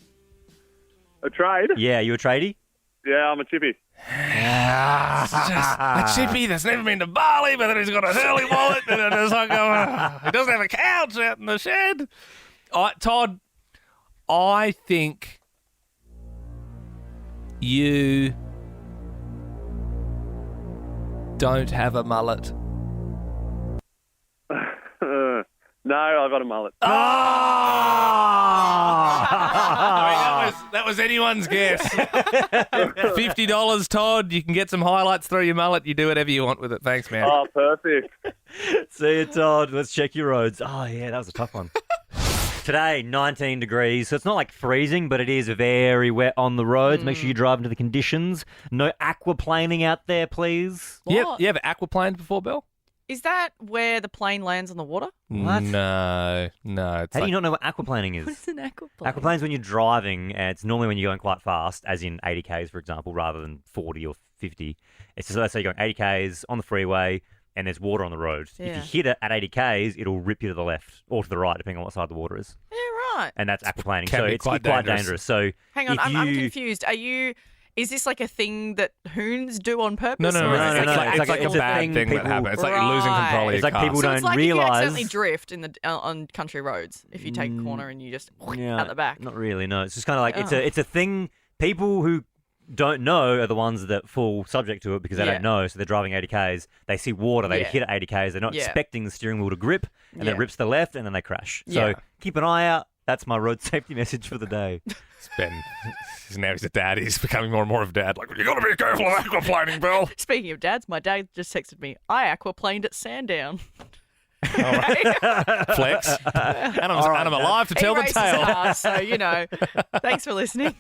A trade? Yeah, you a tradie? Yeah, I'm a chippy. A chippy that's never been to Bali, but then he's got a Hurley wallet, and it's like, he doesn't have a couch out in the shed. Todd, I think you don't have a mullet. No, I got a mullet. That was anyone's guess. $50, Todd. You can get some highlights through your mullet. You do whatever you want with it. Thanks, man. Oh, perfect. See you, Todd. Let's check your roads. Oh, yeah, that was a tough one. Today, 19 degrees, so it's not like freezing, but it is very wet on the roads. Make sure you drive into the conditions. No aquaplaning out there, please. You ever aquaplaned before, Bill? Is that where the plane lands on the water? What? No. It's How do you not know what aquaplaning is? What is an aquaplane? Aquaplane's when you're driving, and it's normally when you're going quite fast, as in 80 Ks, for example, rather than 40 or 50. It's just, let's say you're going 80 Ks on the freeway, and there's water on the road. Yeah. If you hit it at 80 Ks, it'll rip you to the left or to the right, depending on what side the water is. Yeah, right. And that's aquaplaning. Can So be it's quite quite dangerous. dangerous. So Hang on, if I'm you- confused. Is this like a thing that hoons do on purpose? No. or is no, this no, It's no, like it's a a bad thing thing that people- happens. It's like you're losing control of It's your like car. people So don't it's like realise. if you accidentally drift in the on country roads. If you take a corner and you just out the back. Not really, no. It's just kind of like, it's a thing. People who don't know are the ones that fall subject to it because they Yeah. don't know. So they're driving 80 Ks. They see water. They Yeah. hit at 80 Ks. They're not Yeah. expecting the steering wheel to grip. And then it Yeah. rips to the left and then they crash. Yeah. So keep an eye out. That's my road safety message for the day. It's Ben. Now he's a dad. He's becoming more and more of a dad. Like, you got to be careful of aquaplaning, Bill. Speaking of dads, my dad just texted me, I aquaplaned at Sandown. Flex. And I'm alive to tell the races tale. cars, so, thanks for listening.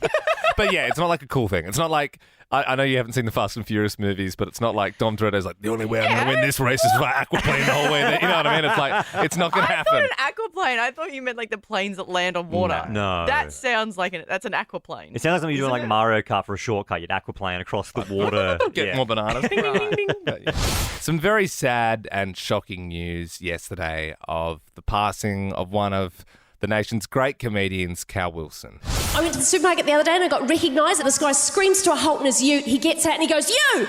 But yeah, it's not like a cool thing. It's not like, I know you haven't seen the Fast and Furious movies, but it's not like Dom Toretto's like, the only way I'm going to win this race is if I aquaplane the whole way there. You know what I mean? It's like, it's not going to happen. I thought an aquaplane. I thought you meant like the planes that land on water. No. That sounds like that's an aquaplane. It sounds like something you're doing like Isn't it? Mario Kart for a shortcut. You'd aquaplane across the water. Get more bananas. But, yeah. Some very sad and shocking news yesterday of the passing of one of the nation's great comedians, Cal Wilson. I went to the supermarket the other day and I got recognised and this guy screams to a halt in his ute. He gets out and he goes, "You!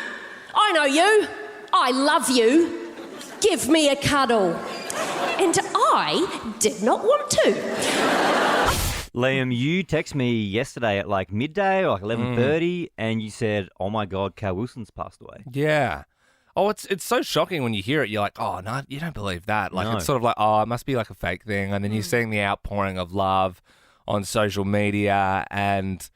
I know you! I love you! Give me a cuddle." And I did not want to. Liam, you texted me yesterday at like midday or like 11:30, and you said, "Oh my God, Cal Wilson's passed away." Yeah. Oh, it's so shocking when you hear it. You're like, oh, no, you don't believe that. Like, No. it's sort of like, oh, it must be like a fake thing. And then you're seeing the outpouring of love on social media, and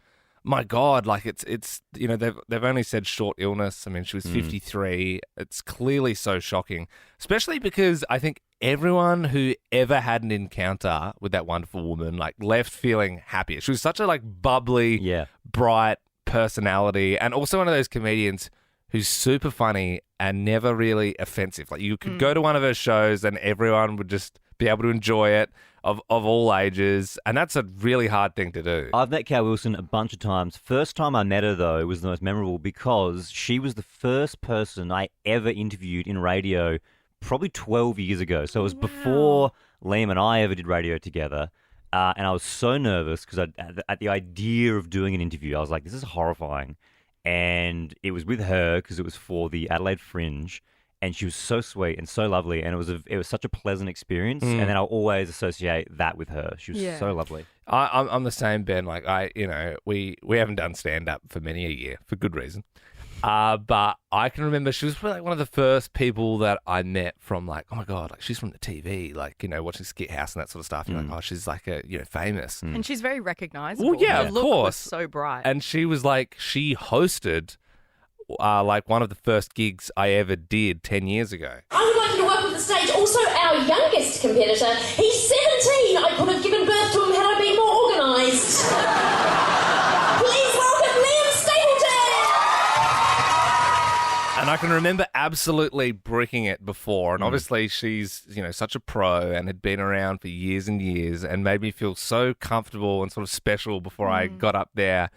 my God, like it's you know, they've only said short illness. I mean, she was 53. It's clearly so shocking, especially because I think everyone who ever had an encounter with that wonderful woman like left feeling happier. She was such a like bubbly, bright personality, and also one of those comedians who's super funny and never really offensive. Like you could go to one of her shows and everyone would just be able to enjoy it of all ages. And that's a really hard thing to do. I've met Cal Wilson a bunch of times. First time I met her, though, was the most memorable because she was the first person I ever interviewed in radio probably 12 years ago. So it was before Liam and I ever did radio together. And I was so nervous because at the idea of doing an interview, I was like, this is horrifying. And it was with her because it was for the Adelaide Fringe, and she was so sweet and so lovely, and it was such a pleasant experience. And then I'll always associate that with her. She was so lovely. I'm the same, Ben. Like we haven't done stand up for many a year for good reason. But I can remember she was probably like one of the first people that I met from like, oh my God, like she's from the TV, like, you know, watching Skit House and that sort of stuff. You're like, oh, she's like famous. And she's very recognisable. Well, yeah, Her of look course. was so bright. And she was like, she hosted like one of the first gigs I ever did 10 years ago. I would like you to welcome to the stage also our youngest competitor. He's 17. I could have given birth to him had I been more organised. Please welcome Liam Stapleton! And I can remember absolutely bricking it before. And obviously she's, you know, such a pro and had been around for years and years and made me feel so comfortable and sort of special before I got up there.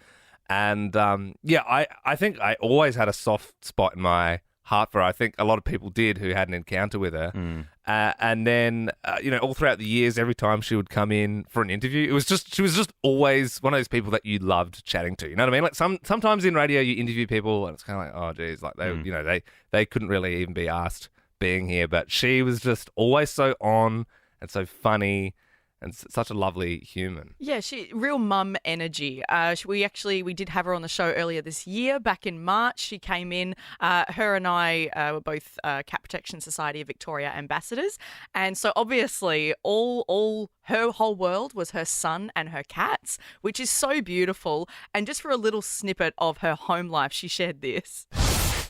And I think I always had a soft spot in my heart for her. I think a lot of people did who had an encounter with her. And then, you know, all throughout the years, every time she would come in for an interview, she was just always one of those people that you loved chatting to. You know what I mean? Like sometimes in radio, you interview people and it's kind of like, oh, geez, like they, you know, they couldn't really even be asked being here. But she was just always so on and so funny. And such a lovely human. Yeah, she real mum energy. We did have her on the show earlier this year. Back in March, she came in. Her and I were both Cat Protection Society of Victoria ambassadors, and so obviously, all her whole world was her son and her cats, which is so beautiful. And just for a little snippet of her home life, she shared this.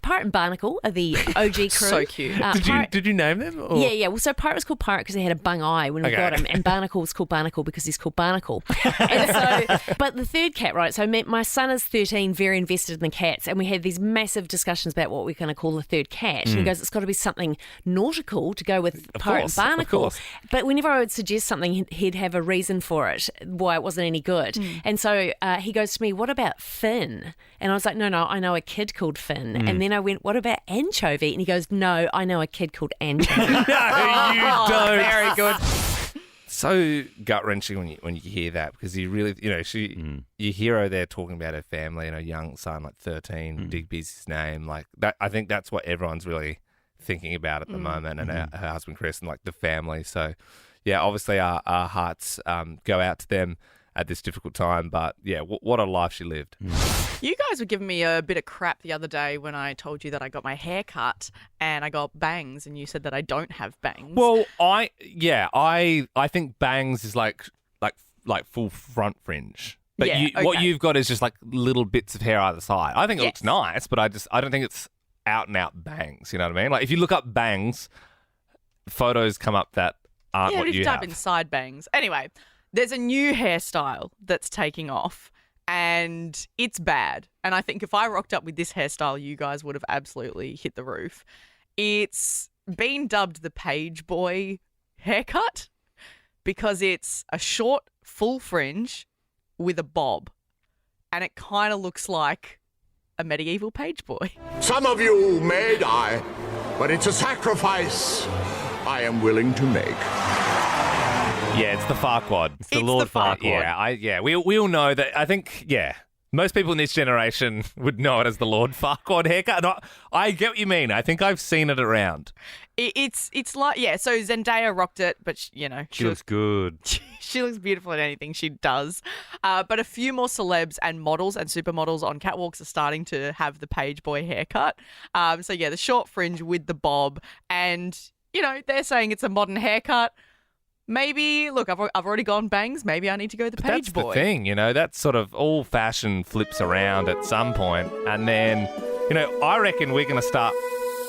Pirate and Barnacle are the OG crew. So cute. Did you name them? Or? Yeah. Well, so Pirate was called Pirate because he had a bung eye when we got him, and Barnacle was called Barnacle because he's called Barnacle. And so, but the third cat, right? So my son is 13, very invested in the cats, and we had these massive discussions about what we're going to call the third cat. And he goes, it's got to be something nautical to go with Pirate and Barnacle. But whenever I would suggest something, he'd have a reason for it, why it wasn't any good. And so he goes to me, what about Finn? And I was like, no, I know a kid called Finn. And then I went, what about Anchovy? And he goes, no, I know a kid called Anchovy. No, you don't. Very good. So gut-wrenching when you hear that, because you really, you know, you hear her there talking about her family and her young son, like 13, Digby's his name. Like that, I think that's what everyone's really thinking about at the moment, and her husband Chris and like the family. So yeah, obviously our hearts go out to them at this difficult time, but yeah, what a life she lived. You guys were giving me a bit of crap the other day when I told you that I got my hair cut and I got bangs, and you said that I don't have bangs. Well, I think bangs is like full front fringe. But what you've got is just like little bits of hair either side. I think it looks nice, but I don't think it's out and out bangs. You know what I mean? Like if you look up bangs, photos come up that aren't what if you you type have. in side bangs. Anyway, there's a new hairstyle that's taking off. And it's bad. And I think if I rocked up with this hairstyle, you guys would have absolutely hit the roof. It's been dubbed the page boy haircut because it's a short, full fringe with a bob. And it kind of looks like a medieval page boy. Some of you may die, but it's a sacrifice I am willing to make. Yeah, it's the Farquaad. It's the Lord Farquaad. Yeah, we all know that. I think, Most people in this generation would know it as the Lord Farquaad haircut. And I get what you mean. I think I've seen it around. It's like, yeah, so Zendaya rocked it, but, She looks good. She looks beautiful in anything she does. But a few more celebs and models and supermodels on catwalks are starting to have the page boy haircut. So, yeah, the short fringe with the bob. And, they're saying it's a modern haircut. Maybe, look, I've already gone bangs. Maybe I need to go the page boy. That's the thing, that sort of all fashion flips around at some point. And then, I reckon we're going to start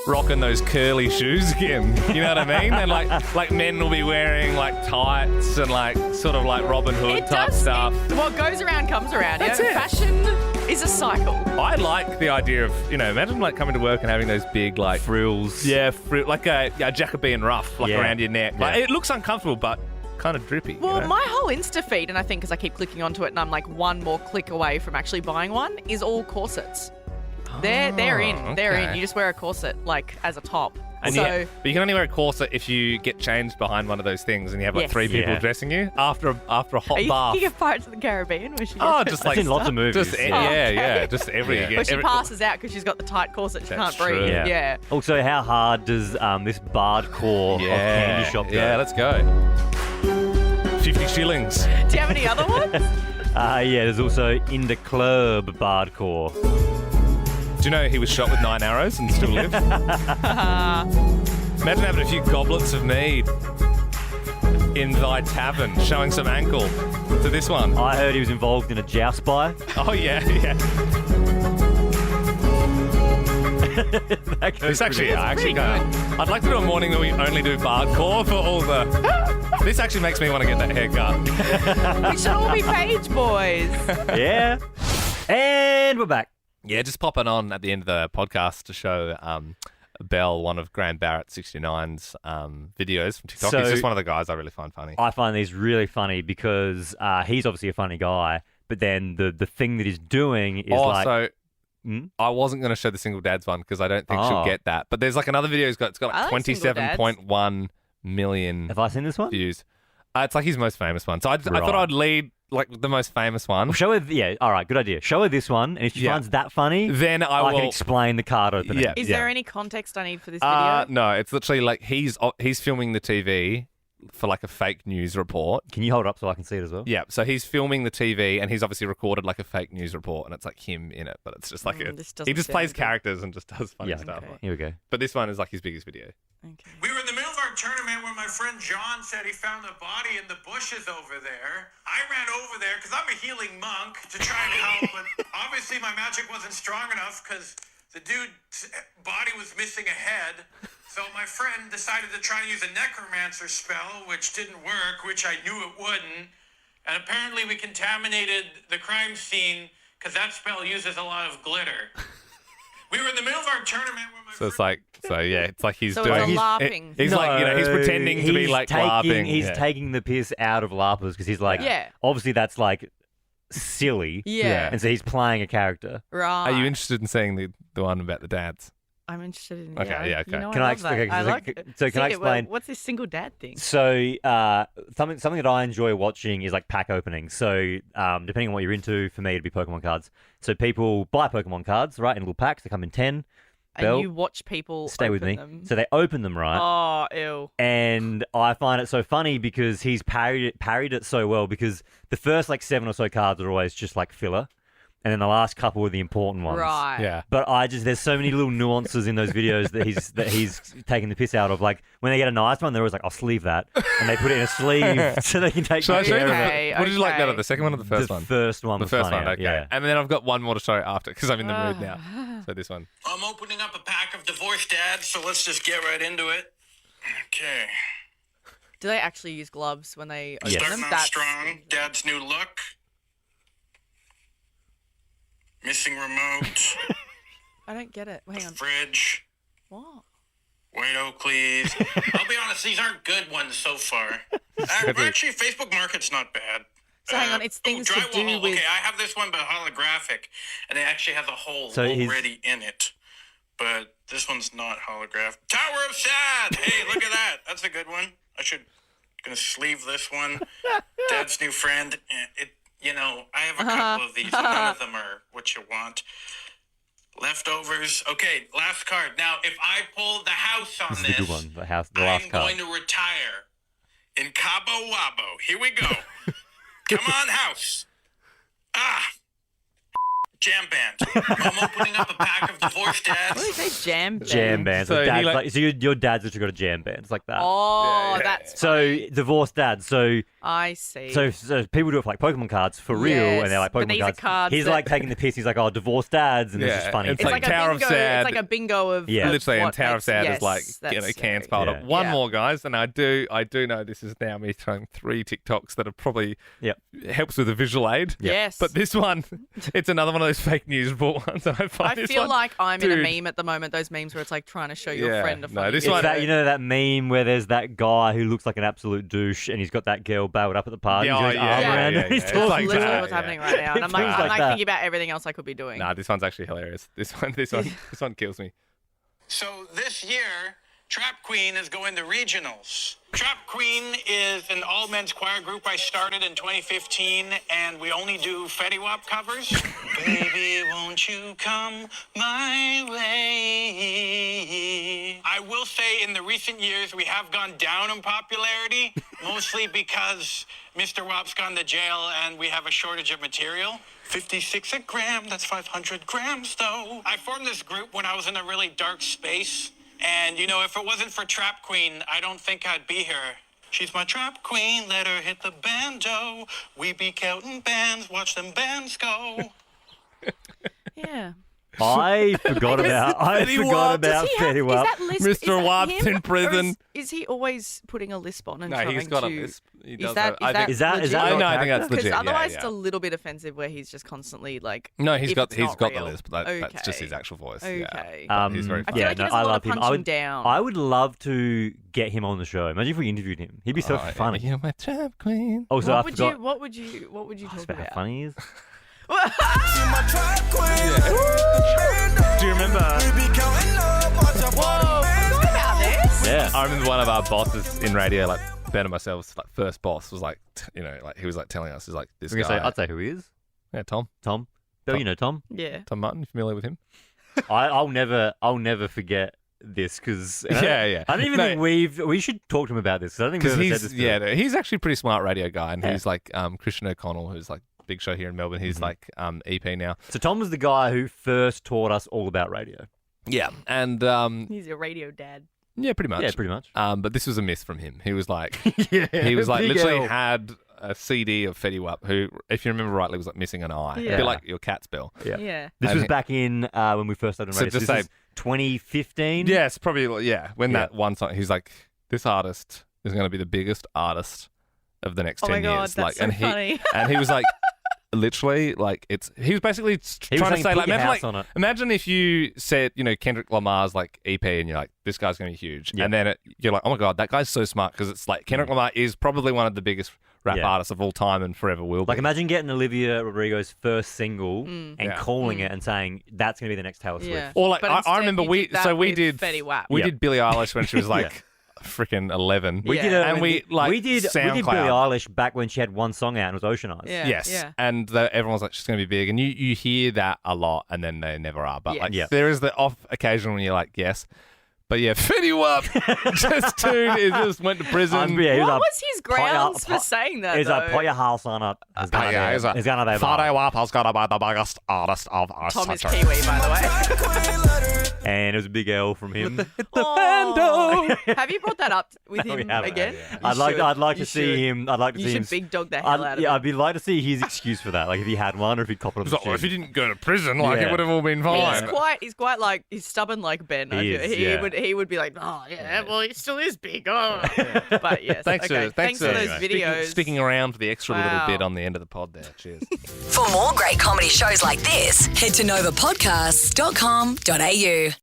rocking those curly shoes again. You know what I mean? And like men will be wearing like tights and like sort of like Robin Hood type stuff. What goes around comes around. That's it. Fashion is a cycle. I like the idea of, imagine like coming to work and having those big like frills. Yeah, like a Jacobean ruff around your neck. Like it looks uncomfortable, but kind of drippy. Well, my whole Insta feed, and I think because I keep clicking onto it and I'm like one more click away from actually buying one, is all corsets. They're in. Okay. They're in. You just wear a corset like as a top. And but you can only wear a corset if you get changed behind one of those things and you have like 3 people dressing you after a hot bath. Are you thinking of Pirates of the Caribbean? Where she just like in lots of movies. Just just every. Where she passes out because she's got the tight corset, she can't breathe. True. Yeah. Also, how hard does this barred core of candy shop go? Yeah, let's go. 50 shillings. Do you have any other ones? There's also in the club barred core. Do you know he was shot with 9 arrows and still lived? Imagine having a few goblets of mead in thy tavern, showing some ankle to this one. I heard he was involved in a joust buy. Oh, yeah. This actually, I'd like to do a morning where we only do bardcore for all the... This actually makes me want to get that haircut. We should all be page boys. Yeah. And we're back. Yeah, just popping on at the end of the podcast to show Belle one of Graham Barrett 69's videos from TikTok. He's just one of the guys I really find funny. I find these really funny because he's obviously a funny guy, but then the thing that he's doing is I wasn't going to show the single dads one because I don't think she'll get that. But there's like another video it's got like 27.1 million. Have I seen this one? Views. It's like his most famous one. So I thought I'd lead like the most famous one. Well, show her, all right, good idea. Show her this one, and if she finds that funny, then I will can explain the card opening. Yeah. Is there any context I need for this video? No, it's literally like he's filming the TV for like a fake news report. Can you hold it up so I can see it as well? Yeah, so he's filming the TV and he's obviously recorded like a fake news report and it's like him in it, but it's just like he just plays characters and just does funny stuff. Okay. Here we go. But this one is like his biggest video. Okay. We were in the middle of our tournament when my friend John said he found a body in the bushes over there. I ran over there because I'm a healing monk to try and help, but obviously my magic wasn't strong enough because the dude's body was missing a head. So my friend decided to try and use a necromancer spell, which didn't work, which I knew it wouldn't. And apparently we contaminated the crime scene because that spell uses a lot of glitter. We were in the middle of our tournament where my it's like he's so doing. It's a LARPing. He's like, he's pretending to be like LARPing. He's taking the piss out of LARPers because he's like, obviously that's like silly. Yeah. And so he's playing a character. Right. Are you interested in seeing the one about the dads? I'm interested in Okay, yeah, okay. You know, Can I explain? Can I explain? What's this single dad thing? So, something that I enjoy watching is like pack openings. So, depending on what you're into, for me it'd be Pokemon cards. So people buy Pokemon cards, right, in little packs. They come in 10. And you watch people stay with me. them. So they open them, right? Oh, ew. And I find it so funny because he's parried it so well because the first like 7 or so cards are always just like filler. And then the last couple are the important ones. Right. Yeah. But there's so many little nuances in those videos that he's taking the piss out of. Like when they get a nice one, they're always like, "I'll sleeve that," and they put it in a sleeve so they can take care of it. What did you like better, the second one or the first one? The first one. The was first funnier, one, okay. Yeah. And then I've got one more to show after because I'm in the mood now. So this one. I'm opening up a pack of divorced dads, so let's just get right into it. Okay. Do they actually use gloves when they open them? Starting off strong. Dad's new look. Missing remote. I don't get it. Hang on. Fridge. What? White Oakleys. I'll be honest, these aren't good ones so far. Actually, Facebook Market's not bad. So hang on, it's things to do with... Okay, I have this one, but holographic, and it actually has a hole already in it. But this one's not holographic. Tower of Sad! Hey, look at that. That's a good one. Gonna sleeve this one. Dad's new friend. You know, I have a couple of these, and none of them are what you want. Leftovers. Okay, last card. Now, if I pull the house on This is the good one. The last I'm card. going to retire in Cabo Wabo. Here we go. Come on, house. Jam band. I'm opening up a pack of divorced dads. What did you say, jam band? Jam bands. So So, he so your dad's literally got a jam band. It's like that. Oh, that's So divorced dads. So I see. So people do it for like Pokemon cards for real, Yes, and they're like but Pokemon these are cards. cards He's that- like taking the piss. He's like, oh, divorced dads, and it's just funny. It's It's like like Tower a of bingo. Sad. It's like a bingo of Yeah. Literally, and what Tower of makes- Sad yes, is like, that's cans very piled good. up. One Yeah. more, guys, and I do know this is now me throwing 3 TikToks that are probably helps with a visual aid. Yes. But this one, it's another one of those fake news bought ones. And I find I this feel one, like I'm in dude, a meme at the moment. Those memes where it's like trying to show your Yeah. friend a No, funny this It's one- that, you know, that meme where there's that guy who looks like an absolute douche, and he's got that girl bailed up at the party. Yeah, he's got his arm yeah, around yeah, her, and he's yeah. It's talking like to literally her. what's happening right now. And I'm It like, feels I'm like like that. thinking about everything else I could be doing. Nah, this one's actually hilarious. This one kills me. So this year, Trap Queen is going to regionals. Trap Queen is an all-men's choir group I started in 2015, and we only do Fetty Wap covers. Baby, won't you come my way? I will say in the recent years, we have gone down in popularity, mostly because Mr. Wap's gone to jail and we have a shortage of material. 56 a gram, that's 500 grams though. I formed this group when I was in a really dark space. And, you know, if it wasn't for Trap Queen, I don't think I'd be here. She's my trap queen, let her hit the bando. We be counting bands, watch them bands go. Yeah. I forgot about Fetty Wap. Mr. Wap's in prison. Is he always putting a lisp on and No, trying he's got to... a lisp. He Is does that, have- I think- is that legit? No, I think that's legit. Because Yeah, otherwise yeah. it's a little bit offensive where he's just constantly like... No, he's if got it's the not real. lisp. That's just his actual voice. Okay. Yeah. He's very I feel like he does a I lot love of him. punching down. I would love to get him on the show. Imagine if we interviewed him. He'd be so funny. You're my trap queen. Also, what I forgot. What would you talk about how about? funny he is. Do you remember? Whoa, I forgot about this. Yeah. I remember one of our bosses in radio, like Ben and myself, like first boss was like, he was like telling us, is like this We're guy. gonna say, I'd say who he is. Yeah, Tom. Tom. Bill, you know Tom. Yeah. Tom Martin. You familiar with him? I'll never forget this because Yeah. I don't even think we should talk to him about this. 'Cause I don't think we've ever said this. To him. he's actually a pretty smart radio guy, and Yeah. he's like Christian O'Connell, who's like big show here in Melbourne. He's like EP now. So Tom was the guy who first taught us all about radio. Yeah, and He's a radio dad. yeah, pretty much. Yeah, pretty much. But this was a myth from him. He was like, Yeah, he was like big literally L. had a CD of Fetty Wap, who, if you remember rightly, was like missing an eye. Yeah. A bit like your cat's bill. Yeah. Yeah. This And was he- back in when we first started on So radio. just this say- is 2015. Yeah, it's probably when Yeah. that one song. He's like, this artist is going to be the biggest artist of the next Oh 10 my God, years. that's Like, so and funny. he was like, literally, like he was basically He was trying to saying, say, put like, your imagine, house like, on it. imagine if you said, Kendrick Lamar's like EP, and you're like, this guy's going to be huge, Yeah. and then you're like, oh my God, that guy's so smart, because it's like Kendrick Lamar is probably one of the biggest rap Yeah. artists of all time and forever will be. Like imagine getting Olivia Rodrigo's first single and Yeah. calling it and saying that's going to be the next Taylor Swift. Yeah. Or like But I instead remember you we did that so we with did Fetty Wap. we Yeah. did Billie Eilish when she was like freaking 11. We Yeah. did it, And we did SoundCloud. Billie Eilish back when she had one song out and it was Ocean Eyes. Yeah. Yes, Yeah. and everyone was like, she's going to be big, and you hear that a lot, and then they never are. But like, Yeah. there is the off occasion when you're like, yes, but yeah, Fetty Wap just tuned. It just went to prison. Yeah, he What like, was his grounds put your- for saying that? He's though? like, put your house on it. It's gonna Yeah, be, he's like, it's gonna be Fetty bad. Wap is going to be the biggest artist of our Tom is century. Kiwi, by the way. And it was a big L from him. Oh. Have you brought that up with We him haven't. again? I'd like to see him. I'd like to You see should him. big dog the hell out of Yeah, him. I'd be like to see his excuse for that. Like if he had one, or if he copped it on He's the like, well, if chin. he didn't go to prison, like Yeah. it would have all been fine. He's quite like he's stubborn like Ben. I He feel. is, yeah. He would be like, oh yeah, well he still is big. Oh. But yes, Thanks okay. for thanks for those anyway, videos. sticking around for the extra little Wow. bit on the end of the pod there. Cheers. For more great comedy shows like this, head to novapodcasts.com.au.